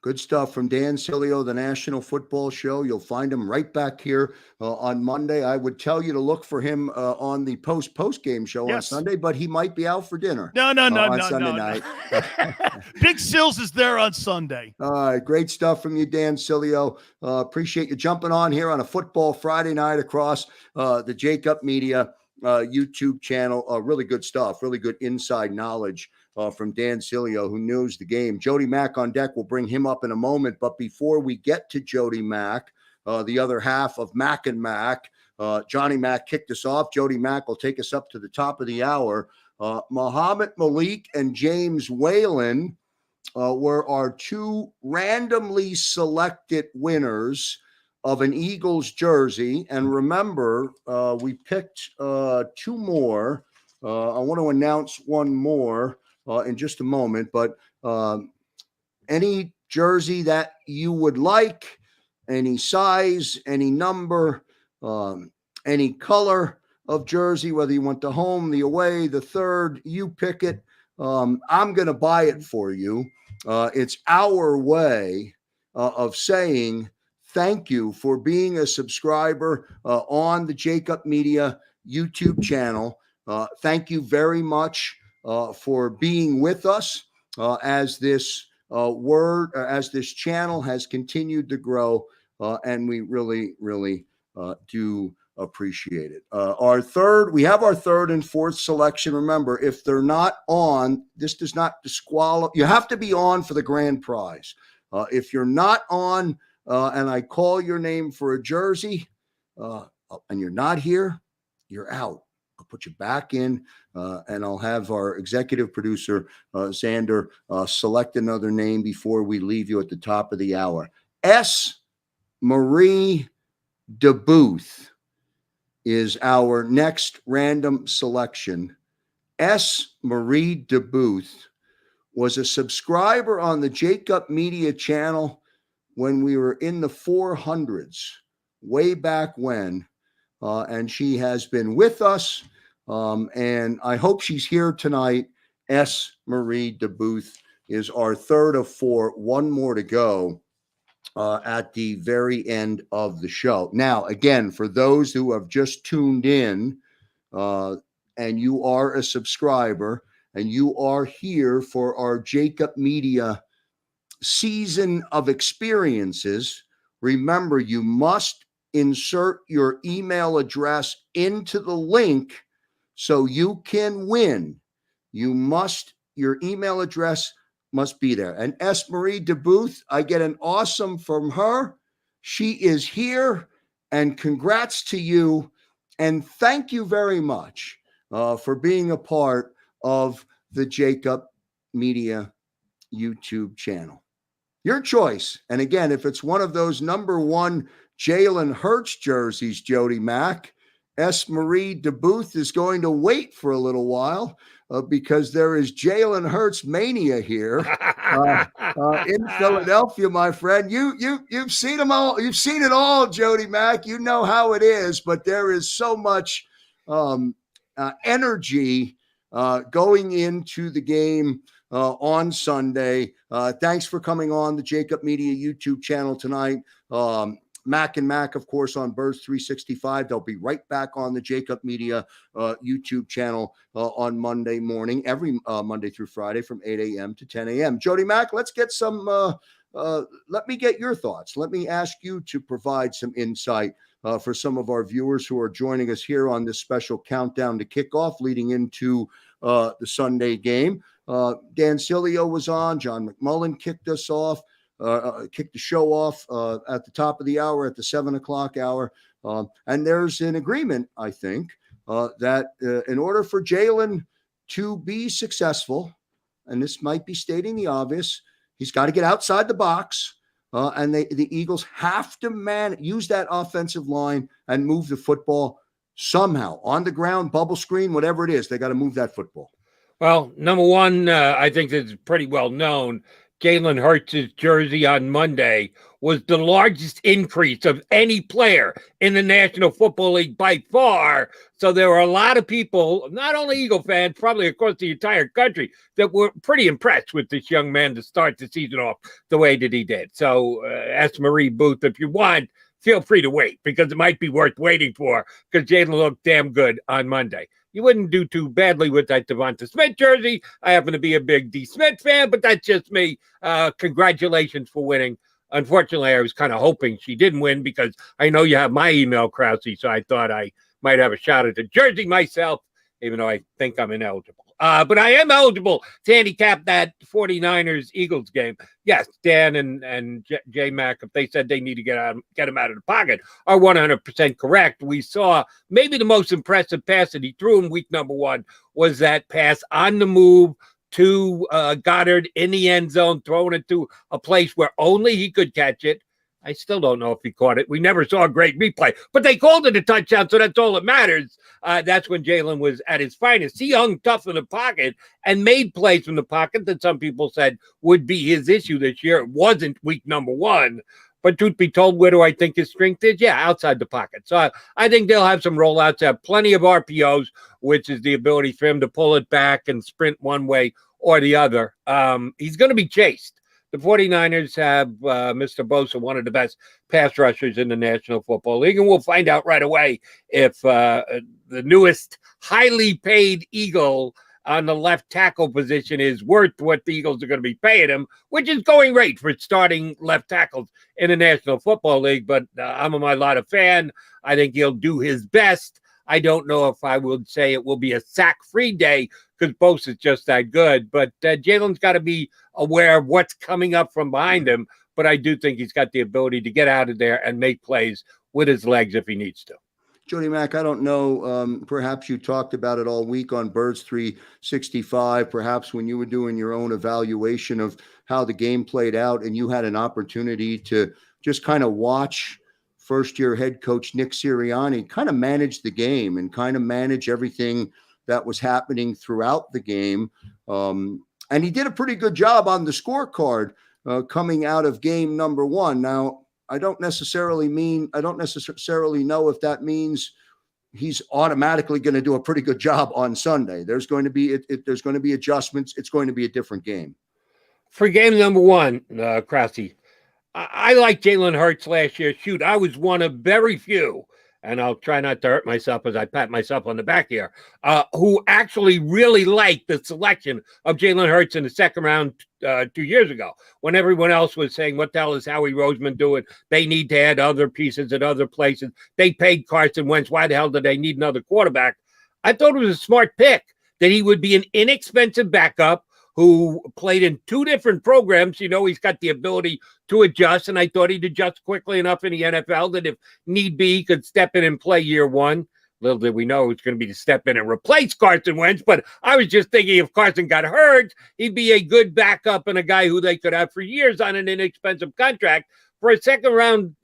Good stuff from Dan Sileo, the National Football Show. You'll find him right back here on Monday. I would tell you to look for him on the post-game show on Sunday, but he might be out for dinner. No, Sunday night. Big Sills is there on Sunday. All right, great stuff from you, Dan Sileo. Appreciate you jumping on here on a football Friday night across the JAKIB Media YouTube channel. Really good stuff, really good inside knowledge from Dan Sileo, who knows the game. Jody Mack on deck. We'll bring him up in a moment. But before we get to Jody Mack, the other half of Mack and Mack, Johnny Mack kicked us off. Jody Mack will take us up to the top of the hour. Muhammad Malik and James Whalen were our two randomly selected winners of an Eagles jersey. And remember, we picked 2 more. I want to announce one more in just a moment, but any jersey that you would like, any size, any number, any color of jersey, whether you want the home, the away, the third, you pick it. I'm going to buy it for you. It's our way of saying thank you for being a subscriber on the JAKIB Media YouTube channel. Thank you very much for being with us as this as this channel has continued to grow, and we really, really do appreciate it. We have our third and fourth selection. Remember, if they're not on, this does not disqualify. You have to be on for the grand prize. If you're not on, and I call your name for a jersey, and you're not here, you're out. I'll put you back in, and I'll have our executive producer, Xander, select another name before we leave you at the top of the hour. S. Marie DeBooth is our next random selection. S. Marie DeBooth was a subscriber on the JAKIB Media channel when we were in the 400s, way back when. And she has been with us, and I hope she's here tonight. S. Marie DeBooth is our third of 4, one more to go at the very end of the show. Now, again, for those who have just tuned in and you are a subscriber and you are here for our JAKIB Media season of experiences, remember, you must insert your email address into the link so you can win. Your email address must be there. And S. Marie DeBooth, I get an awesome from her. She is here, and congrats to you. And thank you very much for being a part of the JAKIB Media YouTube channel. Your choice. And again, if it's one of those number 1 Jalen Hurts jerseys, Jody Mack, S. Marie DeBooth is going to wait for a little while because there is Jalen Hurts mania here in Philadelphia, my friend. You've seen them all. You've seen it all, Jody Mack. You know how it is, but there is so much energy going into the game on Sunday. Thanks for coming on the JAKIB Media YouTube channel tonight. Mac and Mac, of course, on Birds 365. They'll be right back on the JAKIB Media YouTube channel on Monday morning, every Monday through Friday from 8 a.m. to 10 a.m. Jody Mac, let's get some, let me get your thoughts. Let me ask you to provide some insight for some of our viewers who are joining us here on this special countdown to kickoff leading into the Sunday game. Dan Sileo was on. John McMullen kicked us off. Kick the show off at the top of the hour, at the 7 o'clock hour. And there's an agreement, I think, that in order for Jalen to be successful, and this might be stating the obvious, he's got to get outside the box. And the Eagles have to use that offensive line and move the football somehow on the ground, bubble screen, whatever it is. They got to move that football. Well, number one, I think this is pretty well known. Jalen Hurts' jersey on Monday was the largest increase of any player in the National Football League by far. So there were a lot of people, not only Eagle fans, probably across the entire country, that were pretty impressed with this young man to start the season off the way that he did. So S. Marie Booth, if you want, feel free to wait because it might be worth waiting for because Jalen looked damn good on Monday. You wouldn't do too badly with that Devonta Smith jersey. I happen to be a big D. Smith fan, but that's just me. Congratulations for winning. Unfortunately, I was kind of hoping she didn't win because I know you have my email, Krause, so I thought I might have a shot at the jersey myself, even though I think I'm ineligible. But I am eligible to handicap that 49ers-Eagles game. Yes, Dan and J-Mac, if they said they need to get him out of the pocket, are 100% correct. We saw maybe the most impressive pass that he threw in week number 1 was that pass on the move to Goddard in the end zone, throwing it to a place where only he could catch it. I still don't know if he caught it. We never saw a great replay, but they called it a touchdown, so that's all that matters. That's when Jalen was at his finest. He hung tough in the pocket and made plays from the pocket that some people said would be his issue this year. It wasn't week number one. But truth be told, where do I think his strength is? Yeah, outside the pocket. So I think they'll have some rollouts, have plenty of RPOs, which is the ability for him to pull it back and sprint one way or the other. He's going to be chased. The 49ers have Mr. Bosa, one of the best pass rushers in the National Football League, and we'll find out right away if the newest highly paid Eagle on the left tackle position is worth what the Eagles are going to be paying him, which is going great for starting left tackles in the National Football League. But I'm a Mailata fan. I think he'll do his best. I don't know if I would say it will be a sack-free day because Bosa is just that good. But Jalen's got to be aware of what's coming up from behind him. But I do think he's got the ability to get out of there and make plays with his legs if he needs to. Jody Mack, I don't know, perhaps you talked about it all week on Birds 365, perhaps when you were doing your own evaluation of how the game played out and you had an opportunity to just kind of watch first-year head coach Nick Sirianni kind of manage the game and kind of manage everything that was happening throughout the game. And he did a pretty good job on the scorecard coming out of game number one. Now, I don't necessarily know if that means he's automatically going to do a pretty good job on Sunday. There's going to be adjustments. It's going to be a different game. For game number one, Krause, I liked Jalen Hurts last year. Shoot, I was one of very few, and I'll try not to hurt myself as I pat myself on the back here, who actually really liked the selection of Jalen Hurts in the second round 2 years ago, when everyone else was saying, what the hell is Howie Roseman doing? They need to add other pieces at other places. They paid Carson Wentz. Why the hell do they need another quarterback? I thought it was a smart pick that he would be an inexpensive backup who played in two different programs. You know, he's got the ability to adjust, and I thought he'd adjust quickly enough in the NFL that if need be, he could step in and play year one. Little did we know it's going to be to step in and replace Carson Wentz, but I was just thinking if Carson got hurt, he'd be a good backup and a guy who they could have for years on an inexpensive contract. For a second-round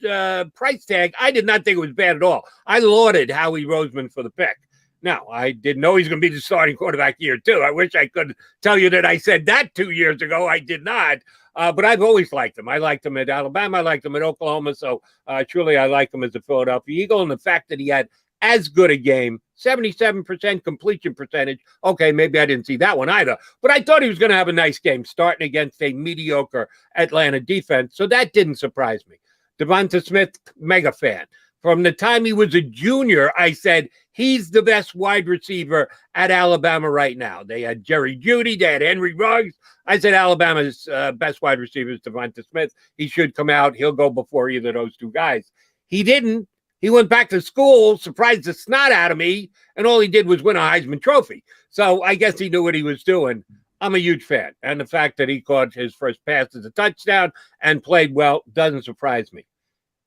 price tag, I did not think it was bad at all. I lauded Howie Roseman for the pick. Now, I didn't know he's going to be the starting quarterback year two. I wish I could tell you that I said that 2 years ago. I did not. But I've always liked him. I liked him at Alabama. I liked him at Oklahoma. So truly, I like him as a Philadelphia Eagle. And the fact that he had as good a game, 77% completion percentage. Okay, maybe I didn't see that one either. But I thought he was going to have a nice game starting against a mediocre Atlanta defense. So that didn't surprise me. Devonta Smith, mega fan. From the time he was a junior, I said, he's the best wide receiver at Alabama right now. They had Jerry Jeudy. They had Henry Ruggs. I said Alabama's best wide receiver is Devonta Smith. He should come out. He'll go before either of those two guys. He didn't. He went back to school, surprised the snot out of me, and all he did was win a Heisman Trophy. So I guess he knew what he was doing. I'm a huge fan. And the fact that he caught his first pass as a touchdown and played well doesn't surprise me.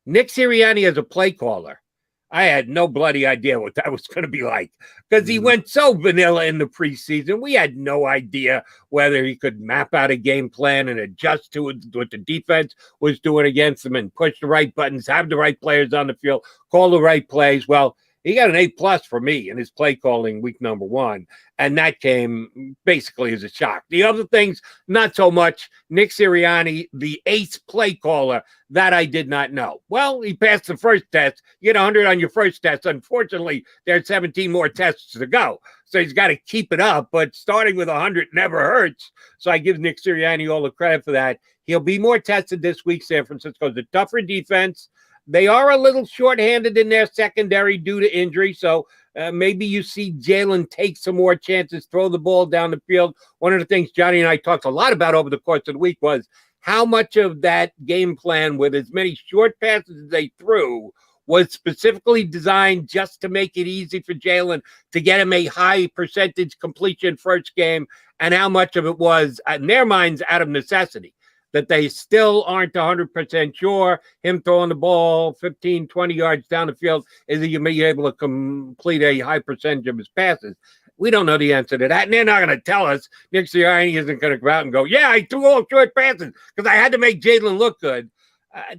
Nick Sirianni as a play caller, I had no bloody idea what that was going to be like because he went so vanilla in the preseason. We had no idea whether he could map out a game plan and adjust to what the defense was doing against him and push the right buttons, have the right players on the field, call the right plays. Well, he got an A+ for me in his play calling week number one, and that came basically as a shock. The other things, not so much. Nick Sirianni, the ace play caller, that I did not know. Well, he passed the first test. You get 100 on your first test. Unfortunately, there's 17 more tests to go, so he's got to keep it up, but starting with 100 never hurts, so I give Nick Sirianni all the credit for that. He'll be more tested this week. San Francisco's a tougher defense. They are a little shorthanded in their secondary due to injury, so maybe you see Jalen take some more chances, throw the ball down the field. One of the things Johnny and I talked a lot about over the course of the week was how much of that game plan with as many short passes as they threw was specifically designed just to make it easy for Jalen to get him a high percentage completion first game, and how much of it was, in their minds, out of necessity. That they still aren't 100% sure him throwing the ball 15, 20 yards down the field is he going to be able to complete a high percentage of his passes. We don't know the answer to that, and they're not going to tell us. Nick Sirianni isn't going to go out and go, yeah, I threw all short passes because I had to make Jalen look good.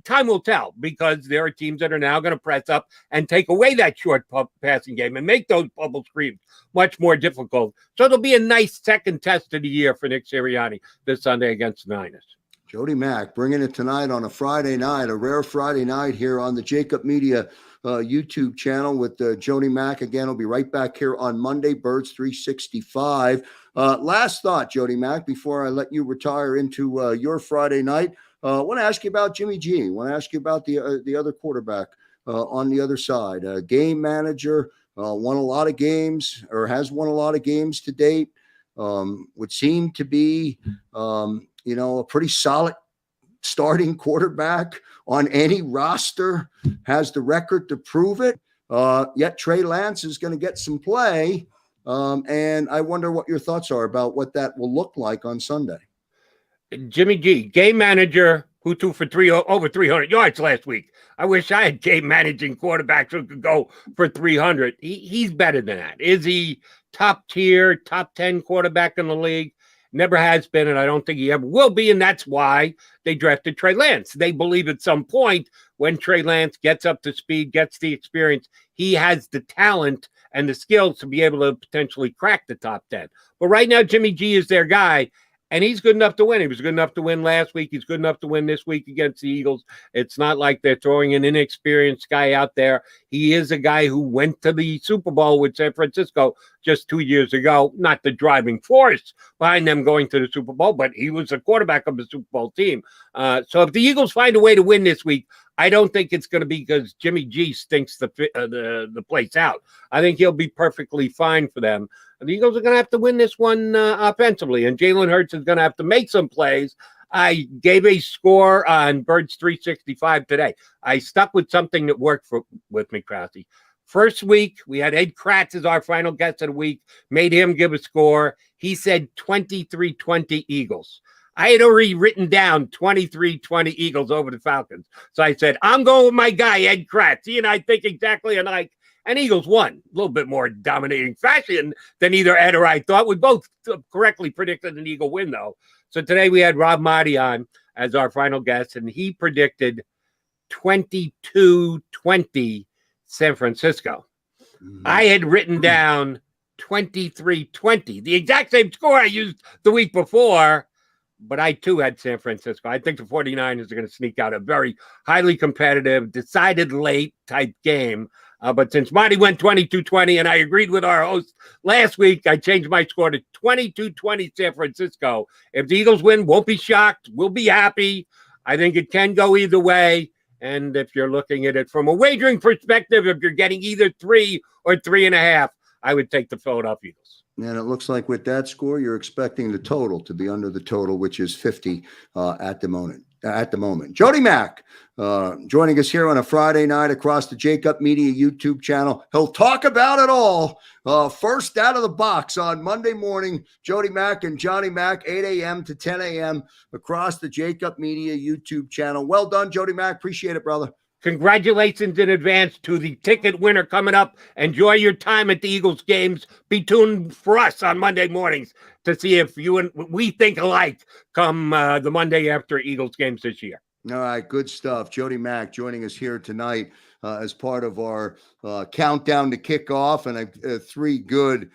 Time will tell, because there are teams that are now going to press up and take away that short passing game and make those bubble screens much more difficult. So it'll be a nice second test of the year for Nick Sirianni this Sunday against the Niners. Jody Mack bringing it tonight on a Friday night, a rare Friday night here on the JAKIB Media YouTube channel with Jody Mack. Again, we'll be right back here on Monday, Birds 365. Last thought, Jody Mack, before I let you retire into your Friday night. I want to ask you about Jimmy G. I want to ask you about the other quarterback on the other side. Game manager, won a lot of games, or has won a lot of games to date. Would seem to be, a pretty solid starting quarterback on any roster, has the record to prove it. Yet Trey Lance is going to get some play. And I wonder what your thoughts are about what that will look like on Sunday. Jimmy G, game manager, who threw for over 300 yards last week. I wish I had game managing quarterbacks who could go for 300. He's better than that. Is he top tier, top 10 quarterback in the league? Never has been, and I don't think he ever will be, and that's why they drafted Trey Lance. They believe at some point when Trey Lance gets up to speed, gets the experience, he has the talent and the skills to be able to potentially crack the top 10. But right now, Jimmy G is their guy, and he's good enough to win. He was good enough to win last week. He's good enough to win this week against the Eagles. It's not like they're throwing an inexperienced guy out there. He is a guy who went to the Super Bowl with San Francisco just 2 years ago. Not the driving force behind them going to the Super Bowl, but he was a quarterback of the Super Bowl team. So if the Eagles find a way to win this week, I don't think it's going to be because Jimmy G stinks the place out. I think he'll be perfectly fine for them. The Eagles are going to have to win this one offensively, and Jalen Hurts is going to have to make some plays. I gave a score on Birds 365 today. I stuck with something that worked with me, Krause. First week, we had Ed Kratz as our final guest of the week, made him give a score. He said 23-20 Eagles. I had already written down 23-20 Eagles over the Falcons. So I said, I'm going with my guy, Ed Kratz. He and I think exactly alike. And Eagles won a little bit more dominating fashion than either Ed or I thought. We both correctly predicted an Eagle win, though. So today we had Rob Marty on as our final guest, and he predicted 22-20 San Francisco. Mm-hmm. I had written down 23-20, the exact same score I used the week before, but I too had San Francisco. I think the 49ers are going to sneak out a very highly competitive, decided late type game. But since Marty went 22-20, and I agreed with our host last week, I changed my score to 22-20 San Francisco. If the Eagles win, won't be shocked. We'll be happy. I think it can go either way. And if you're looking at it from a wagering perspective, if you're getting either 3 or 3.5, I would take the Philadelphia Eagles. And it looks like with that score, you're expecting the total to be under the total, which is 50 at the moment. Jody Mack joining us here on a Friday night across the JAKIB Media YouTube channel. He'll talk about it all. First out of the box on Monday morning, Jody Mack and Johnny Mack, 8 a.m. to 10 a.m. across the JAKIB Media YouTube channel. Well done, Jody Mack. Appreciate it, brother. Congratulations in advance to the ticket winner coming up. Enjoy your time at the Eagles games. Be tuned for us on Monday mornings to see if you and we think alike come the Monday after Eagles games this year. All right, good stuff. Jody Mack joining us here tonight as part of our countdown to kickoff, and 3 good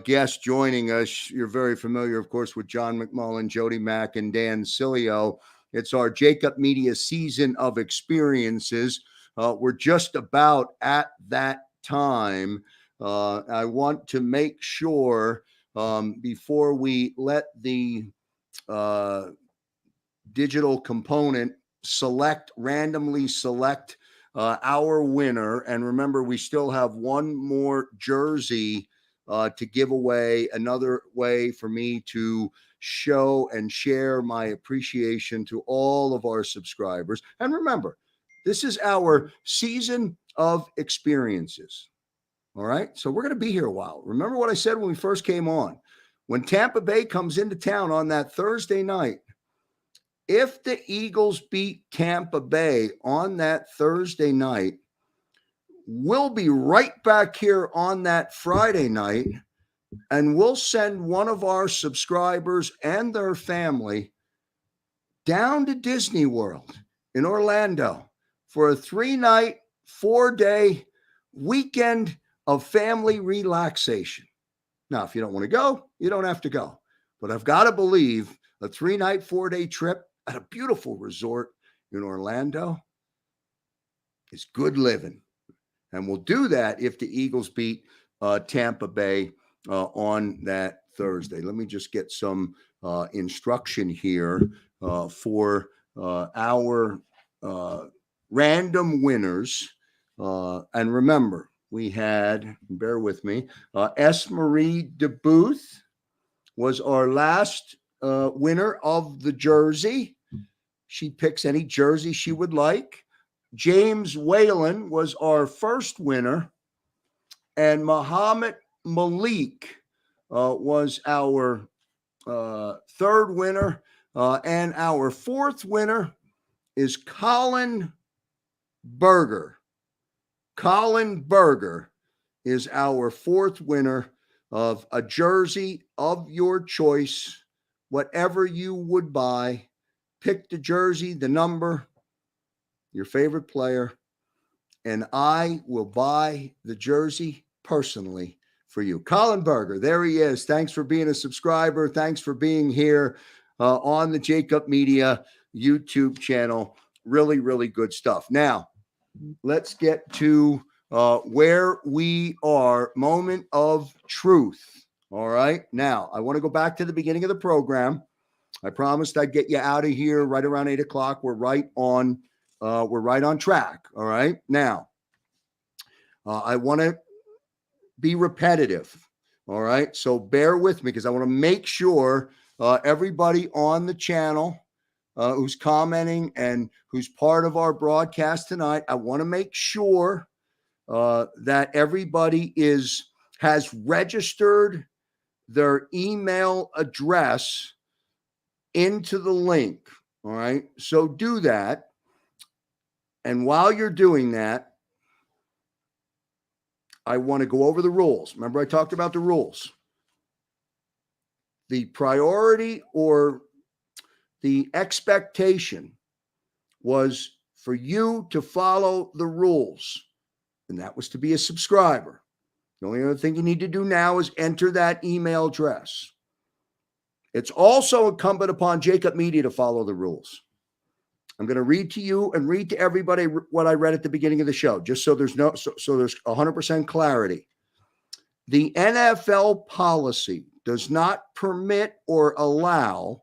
guests joining us. You're very familiar, of course, with John McMullen, Jody Mack, and Dan Sileo. It's our JAKIB Media season of experiences. We're just about at that time. I want to make sure before we let the digital component randomly select our winner. And remember, we still have one more jersey to give away, another way for me to show and share my appreciation to all of our subscribers. And remember, this is our season of experiences. All right. So we're going to be here a while. Remember what I said when we first came on. When Tampa Bay comes into town on that Thursday night, if the Eagles beat Tampa Bay on that Thursday night, we'll be right back here on that Friday night, and we'll send one of our subscribers and their family down to Disney World in Orlando for a 3-night, 4-day weekend of family relaxation. Now, if you don't want to go, you don't have to go. But I've got to believe a 3-night, 4-day trip at a beautiful resort in Orlando is good living. And we'll do that if the Eagles beat Tampa Bay on that Thursday. Let me just get some instruction here for our random winners. And remember, we had, bear with me, S. Marie DeBooth was our last winner of the jersey. She picks any jersey she would like. James Whalen was our first winner, and Muhammad Malik was our third winner, and our fourth winner is Colin Berger. Colin Berger is our fourth winner of a jersey of your choice, whatever you would buy. Pick the jersey, the number, your favorite player, and I will buy the jersey personally for you. Colin Berger, there he is. Thanks for being a subscriber. Thanks for being here on the JAKIB Media YouTube channel. Really, really good stuff. Now, let's get to where we are. Moment of truth. All right. Now, I want to go back to the beginning of the program. I promised I'd get you out of here right around 8 o'clock. We're right on track. All right. Now, I want to be repetitive. All right. So bear with me because I want to make sure everybody on the channel who's commenting and who's part of our broadcast tonight, I want to make sure that everybody has registered their email address into the link. All right. So do that. And while you're doing that, I want to go over the rules. Remember, I talked about the rules. The priority or the expectation was for you to follow the rules, and that was to be a subscriber. The only other thing you need to do now is enter that email address. It's also incumbent upon JAKIB Media to follow the rules. I'm going to read to you and read to everybody what I read at the beginning of the show, just so there's 100% clarity. The NFL policy does not permit or allow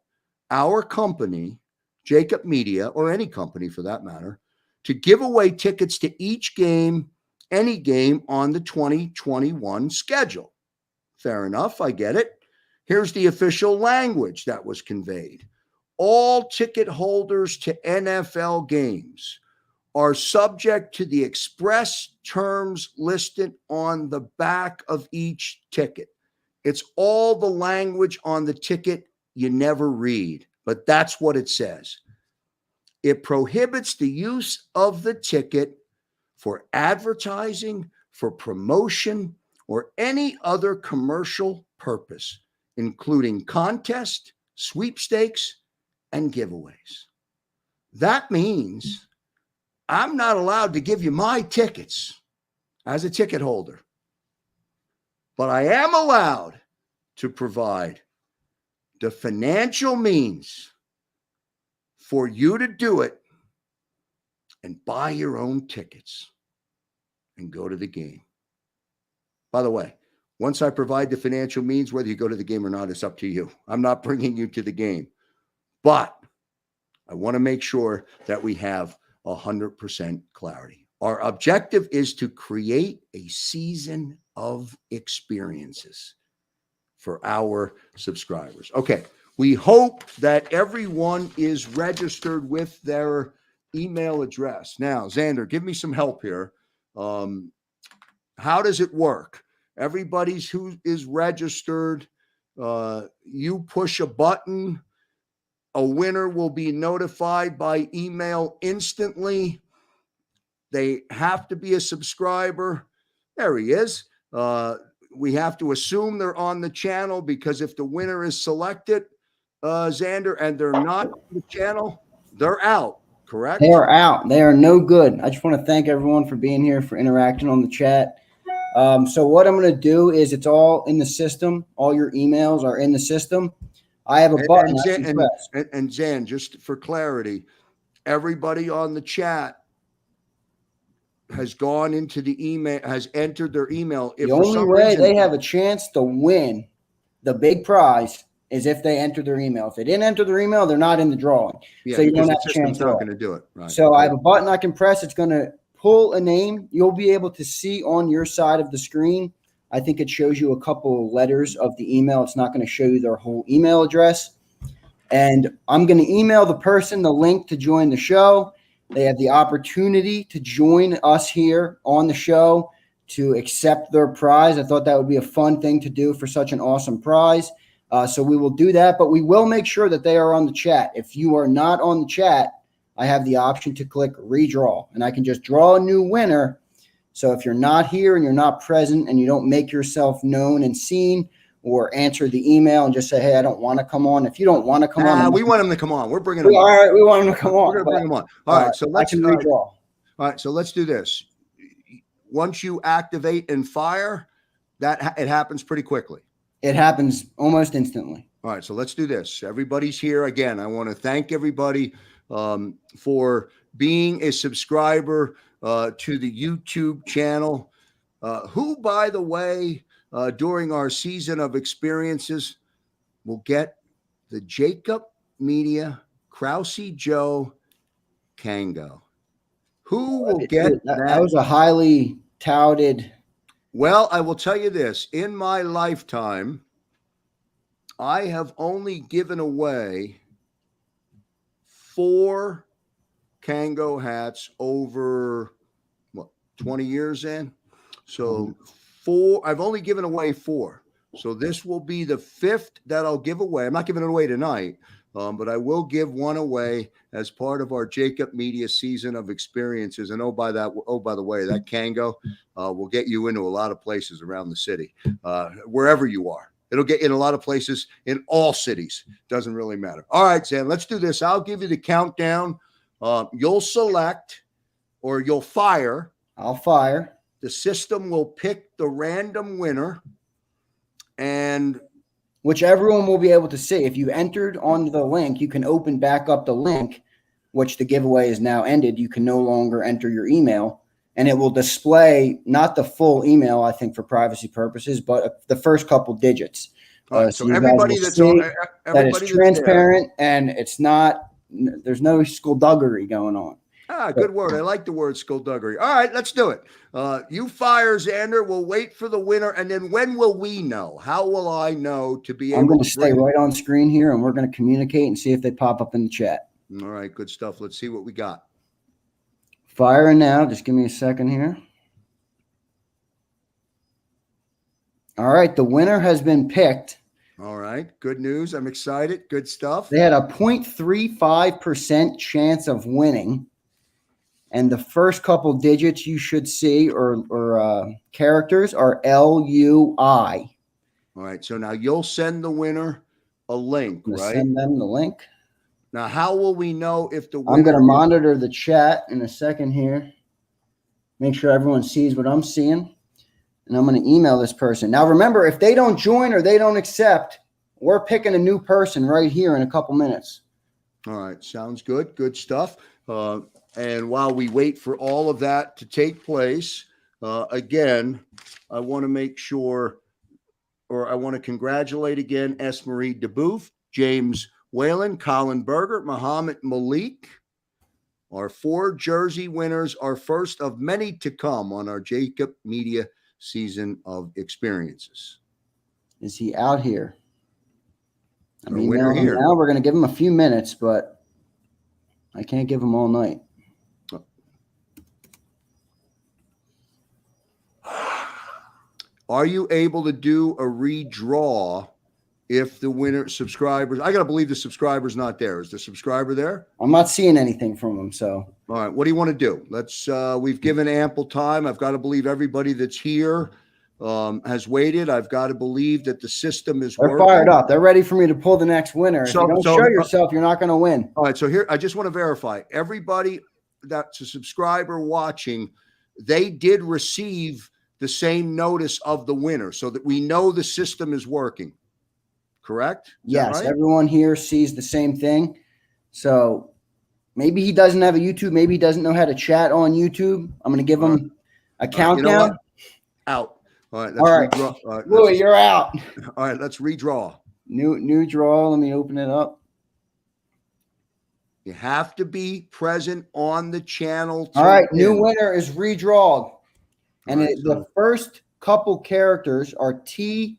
our company, JAKIB Media, or any company for that matter, to give away tickets to each game, any game on the 2021 schedule. Fair enough. I get it. Here's the official language that was conveyed. All ticket holders to NFL games are subject to the express terms listed on the back of each ticket. It's all the language on the ticket you never read, but that's what it says. It prohibits the use of the ticket for advertising, for promotion, or any other commercial purpose, including contest, sweepstakes, and giveaways. That means I'm not allowed to give you my tickets as a ticket holder, but I am allowed to provide the financial means for you to do it and buy your own tickets and go to the game. By the way, once I provide the financial means, whether you go to the game or not, it's up to you. I'm not bringing you to the game. But I want to make sure that we have 100% clarity. Our objective is to create a season of experiences for our subscribers. Okay, we hope that everyone is registered with their email address. Now, Xander, give me some help here. How does it work? Everybody's who is registered, you push a button. A winner will be notified by email instantly. They have to be a subscriber. There he is. We have to assume they're on the channel because if the winner is selected, Xander, and they're not on the channel, they're out. correct? They are out. They are no good. I just want to thank everyone for being here, for interacting on the chat. So what I'm going to do is it's all in the system. All your emails are in the system. I have a button I can press. And Zan, just for clarity, everybody on the chat has gone into the email, has entered their email. If the only way they have a chance to win the big prize is if they enter their email. If they didn't enter their email, they're not in the drawing. Yeah, so you don't have the a chance. System's not going to do it. Right. So I have a button I can press. It's going to pull a name. You'll be able to see on your side of the screen. I think it shows you a couple of letters of the email. It's not going to show you their whole email address. And I'm going to email the person the link to join the show. They have the opportunity to join us here on the show to accept their prize. I thought that would be a fun thing to do for such an awesome prize. So we will do that, but we will make sure that they are on the chat. If you are not on the chat, I have the option to click redraw, and I can just draw a new winner. So if you're not here and you're not present and you don't make yourself known and seen, or answer the email and just say, hey, I don't want to come on. If you don't want to come on. We want them to come on. We're bringing them on. All right, we want them to come on. We're going to bring them on. All right, so let's redraw. All right, so let's do this. Once you activate and fire, that it happens pretty quickly. It happens almost instantly. All right, so let's do this. Everybody's here. Again, I want to thank everybody for being a subscriber to the YouTube channel, who, by the way, during our season of experiences, will get the JAKIB Media Krause Joe Kango. Who will get that? That was a highly touted. Well, I will tell you this. In my lifetime, I have only given away 4 Kango hats over, 20 years in? So 4, I've only given away 4. So this will be the 5th that I'll give away. I'm not giving it away tonight, but I will give one away as part of our JAKIB Media season of experiences. And by the way, that Kango will get you into a lot of places around the city, wherever you are. It'll get in a lot of places in all cities. Doesn't really matter. All right, Sam, let's do this. I'll give you the countdown. You'll select or you'll fire. I'll fire. The system will pick the random winner, and which everyone will be able to see. If you entered on the link, you can open back up the link, which the giveaway is now ended. You can no longer enter your email, and it will display not the full email, I think, for privacy purposes, but the first couple digits. So everybody that's on, that is transparent, and it's not. There's no skullduggery going on. Good word. I like the word skullduggery. All right, let's do it. You fire, Xander. We'll wait for the winner. And then when will we know? How will I know to be able to? I'm going to stay right on screen here, and we're going to communicate and see if they pop up in the chat. All right, good stuff. Let's see what we got. Firing now. Just give me a second here. All right, the winner has been picked. All right, good news. I'm excited. Good stuff. They had a 0.35% chance of winning. And the first couple digits you should see or characters are LUI. All right. So now you'll send the winner a link, right? Send them the link. Now, how will we know if the winner? I'm going to monitor the chat in a second here. Make sure everyone sees what I'm seeing. And I'm going to email this person. Now, remember, if they don't join or they don't accept, we're picking a new person right here in a couple minutes. All right. Sounds good. Good stuff. And while we wait for all of that to take place, again, I want to make sure, or I want to congratulate again, S. Marie DeBoof, James Whalen, Colin Berger, Muhammad Malik. Our 4 jersey winners are first of many to come on our JAKIB Media season of experiences. Is he out here? I mean, now we're going to give him a few minutes, but I can't give him all night. Are you able to do a redraw if the winner subscribers? I got to believe the subscriber's not there. Is the subscriber there? I'm not seeing anything from him. So, all right. What do you want to do? Let's, we've given ample time. I've got to believe everybody that's here has waited. I've got to believe that the system is They're working. fired up. They're ready for me to pull the next winner. If you don't show yourself, you're not going to win. All right. So here, I just want to verify everybody that's a subscriber watching, they did receive the same notice of the winner so that we know the system is working. Correct? Is yes. that right? Everyone here sees the same thing. So maybe he doesn't have a YouTube. Maybe he doesn't know how to chat on YouTube. I'm going to give him a countdown. You know what? Out. All right. Let's redraw. All right, Louis, you're out. All right. Let's redraw. New draw. Let me open it up. You have to be present on the channel. All right. New winner is redrawed. And the first couple characters are TREV.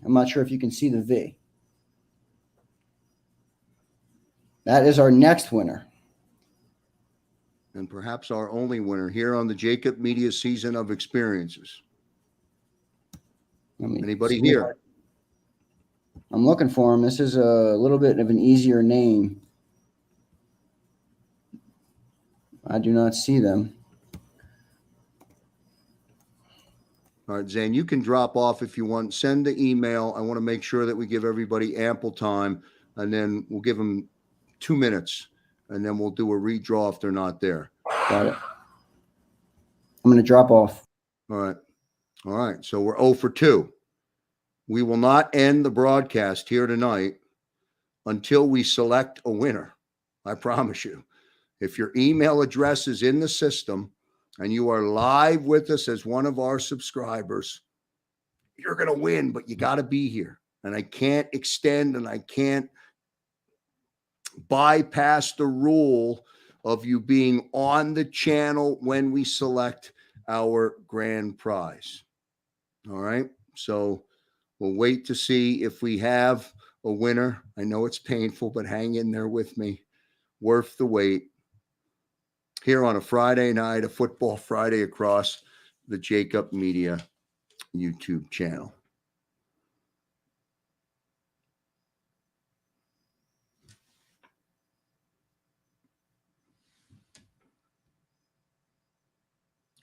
I'm not sure if you can see the V. That is our next winner. And perhaps our only winner here on the JAKIB Media Season of Experiences. Anybody here? I'm looking for him. This is a little bit of an easier name. I do not see them. All right, Zane, you can drop off if you want. Send the email. I want to make sure that we give everybody ample time, and then we'll give them 2 minutes, and then we'll do a redraw if they're not there. Got it. I'm going to drop off. All right. All right. So we're 0 for 2. We will not end the broadcast here tonight until we select a winner. I promise you. If your email address is in the system and you are live with us as one of our subscribers, you're going to win, but you got to be here. And I can't extend and I can't bypass the rule of you being on the channel when we select our grand prize. All right. So we'll wait to see if we have a winner. I know it's painful, but hang in there with me. Worth the wait. Here on a Friday night, a football Friday across the JAKIB Media YouTube channel.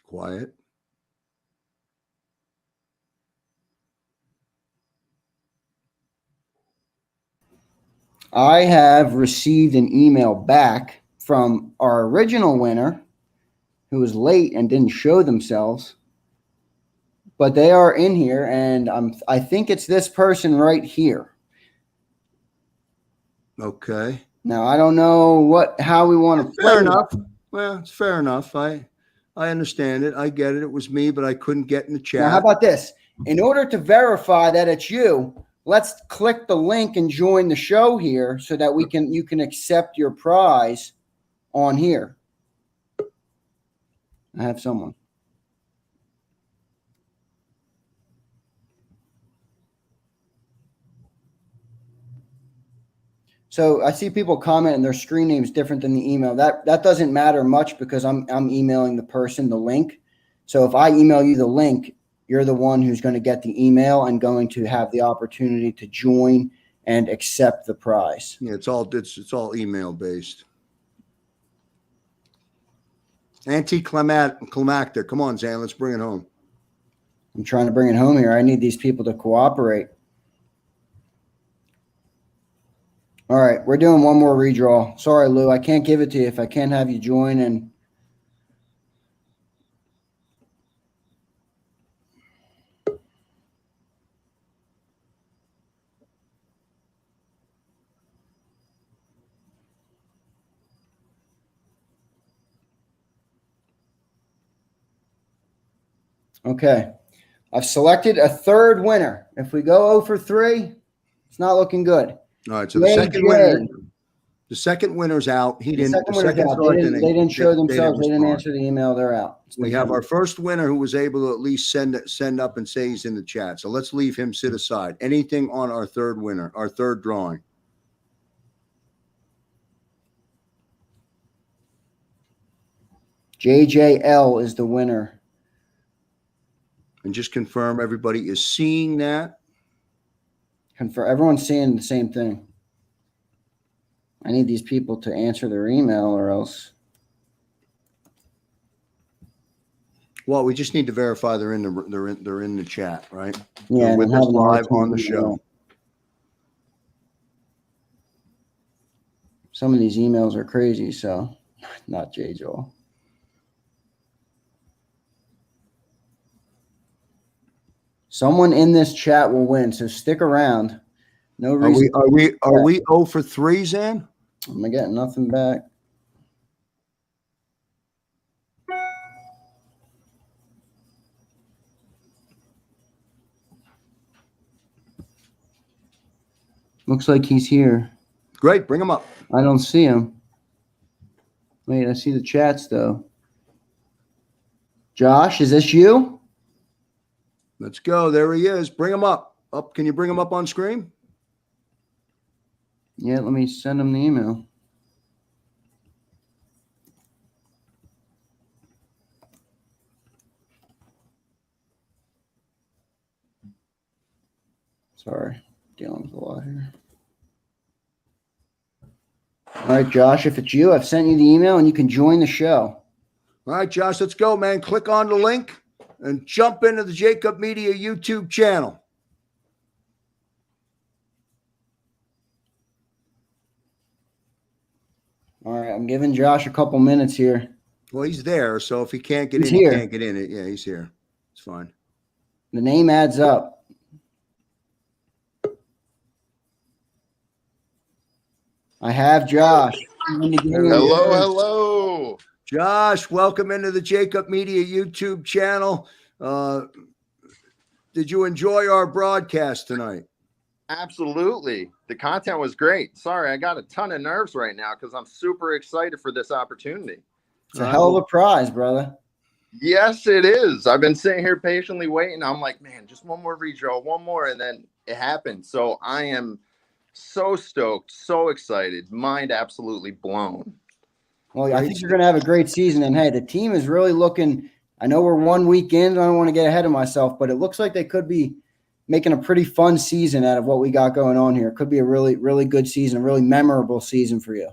Quiet. I have received an email back from our original winner who was late and didn't show themselves, but they are in here, and I think it's this person right here. Okay. Now I don't know how we want to play. Fair enough. Well, it's fair enough. I understand it. I get it. It was me, but I couldn't get in the chat. Now, how about this? In order to verify that it's you, let's click the link and join the show here so that you can accept your prize on here. I have someone. So I see people comment and their screen name is different than the email. That doesn't matter much because I'm emailing the person the link. So if I email you the link, you're the one who's going to get the email and going to have the opportunity to join and accept the prize. Yeah, it's all email based. Anticlimactic. Come on, Zan, let's bring it home. I'm trying to bring it home here. I need these people to cooperate. All right, we're doing one more redraw. Sorry, Lou, I can't give it to you if I can't have you join. And okay, I've selected a third winner. If we go 0 for 3, it's not looking good. All right, so the second winner's out. He didn't. The second winner's out. They didn't show themselves. They didn't answer the email. They're out. We have our first winner who was able to at least send up and say he's in the chat. So let's leave him sit aside. Anything on our third winner, our third drawing? JJL is the winner. And just confirm everybody is seeing that. Confirm. Everyone's seeing the same thing. I need these people to answer their email or else. Well, we just need to verify they're in the chat, right? Yeah, They're with and us having a hard live on the time doing show. that. Some of these emails are crazy, so not J. Joel. Someone in this chat will win, so stick around. No reason. Are we 0 for 3, Zan? I'm getting nothing back. Looks like he's here. Great, bring him up. I don't see him. Wait, I see the chats though. Josh, is this you? Let's go. There he is. Bring him up. Up. Can you bring him up on screen? Yeah, let me send him the email. Sorry, dealing with a lot here. All right, Josh, if it's you, I've sent you the email and you can join the show. All right, Josh, let's go, man. Click on the link and jump into the JAKIB Media YouTube channel. All right, I'm giving Josh a couple minutes here. Well, he's there, so if he can't get He's in, here. he can't get in. Yeah, he's here. It's fine. The name adds up. I have Josh. Hello. Josh, welcome into the JAKIB Media YouTube channel. Did you enjoy our broadcast tonight? Absolutely. The content was great. Sorry, I got a ton of nerves right now because I'm super excited for this opportunity. It's a hell of a prize, brother. Yes, it is. I've been sitting here patiently waiting. I'm like, man, just one more redraw, one more, and then it happened. So I am so stoked, so excited, mind absolutely blown. Well, I think you're going to have a great season. And, hey, the team is really looking – I know we're 1 week in. I don't want to get ahead of myself, but it looks like they could be making a pretty fun season out of what we got going on here. It could be a really, really good season, a really memorable season for you.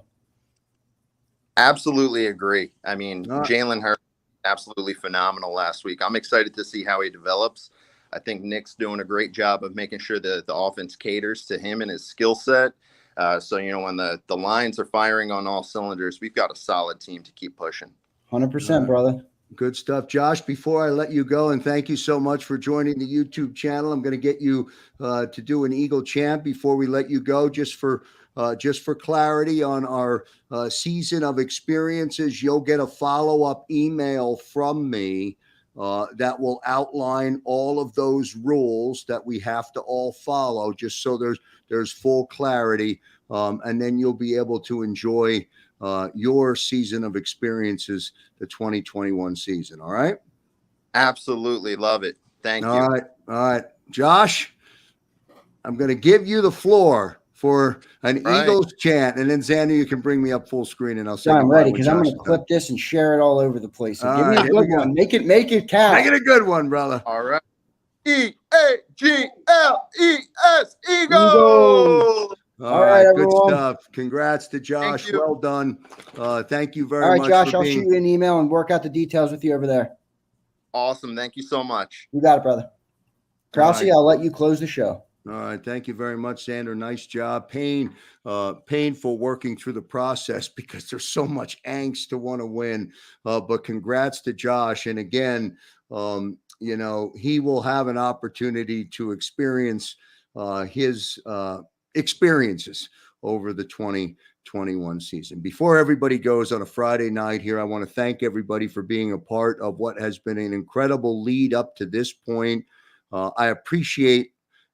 Absolutely agree. I mean, Jalen Hurts, absolutely phenomenal last week. I'm excited to see how he develops. I think Nick's doing a great job of making sure that the offense caters to him and his skill set. So, you know, when the lines are firing on all cylinders, we've got a solid team to keep pushing. 100%, brother. Good stuff. Josh, before I let you go, and thank you so much for joining the YouTube channel, I'm going to get you to do an Eagle chant before we let you go, just for clarity on our season of experiences. You'll get a follow-up email from me that will outline all of those rules that we have to all follow, just so there's full clarity, and then you'll be able to enjoy your season of experiences, the 2021 season. All right. Absolutely. Love it. Thank you. All right. Josh, I'm going to give you the floor for an Eagles chant, and then Xander, you can bring me up full screen and I'll say I'm ready because I'm going to clip this and share it all over the place. So give me a good one. Make it count. Make it a good one, brother. All right. EAGLES, Eagles. All right, good stuff. Congrats to Josh. Well done. Thank you very much. All right, Josh, I'll shoot you an email and work out the details with you over there. Awesome. Thank you so much. You got it, brother. Krause, I'll let you close the show. All right. Thank you very much, Xander. Nice job. Painful working through the process because there's so much angst to want to win. But congrats to Josh. And again, you know, he will have an opportunity to experience his experiences over the 2021 season. Before everybody goes on a Friday night here, I want to thank everybody for being a part of what has been an incredible lead up to this point. I appreciate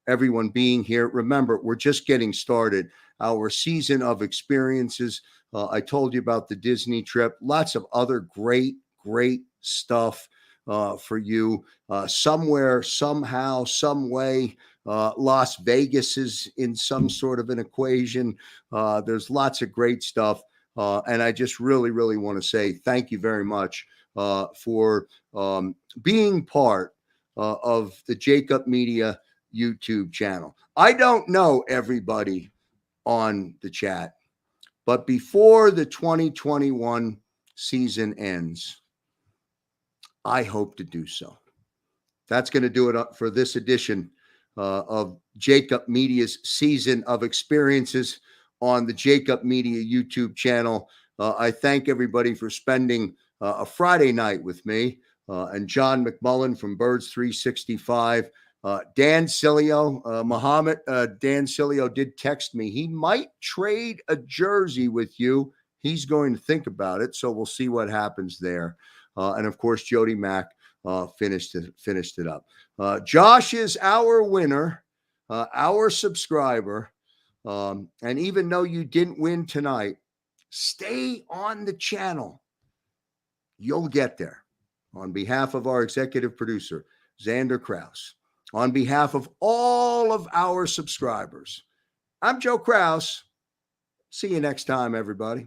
everyone being here. Remember, we're just getting started. Our season of experiences. I told you about the Disney trip. Lots of other great stuff for you. Somewhere, somehow, some way. Las Vegas is in some sort of an equation. There's lots of great stuff. And I just really want to say thank you very much for being part of the JAKIB Media YouTube channel. I don't know everybody on the chat, but before the 2021 season ends, I hope to do so. That's going to do it up for this edition of JAKIB Media's season of experiences on the JAKIB Media YouTube channel. I thank everybody for spending a Friday night with me and John McMullen from Birds 365. Dan Sileo, Muhammad, Dan Sileo did text me. He might trade a jersey with you. He's going to think about it, so we'll see what happens there. And of course, Jody Mack finished it up. Josh is our winner, our subscriber. And even though you didn't win tonight, stay on the channel. You'll get there. On behalf of our executive producer, Xander Krause, on behalf of all of our subscribers, I'm Joe Krause. See you next time, everybody.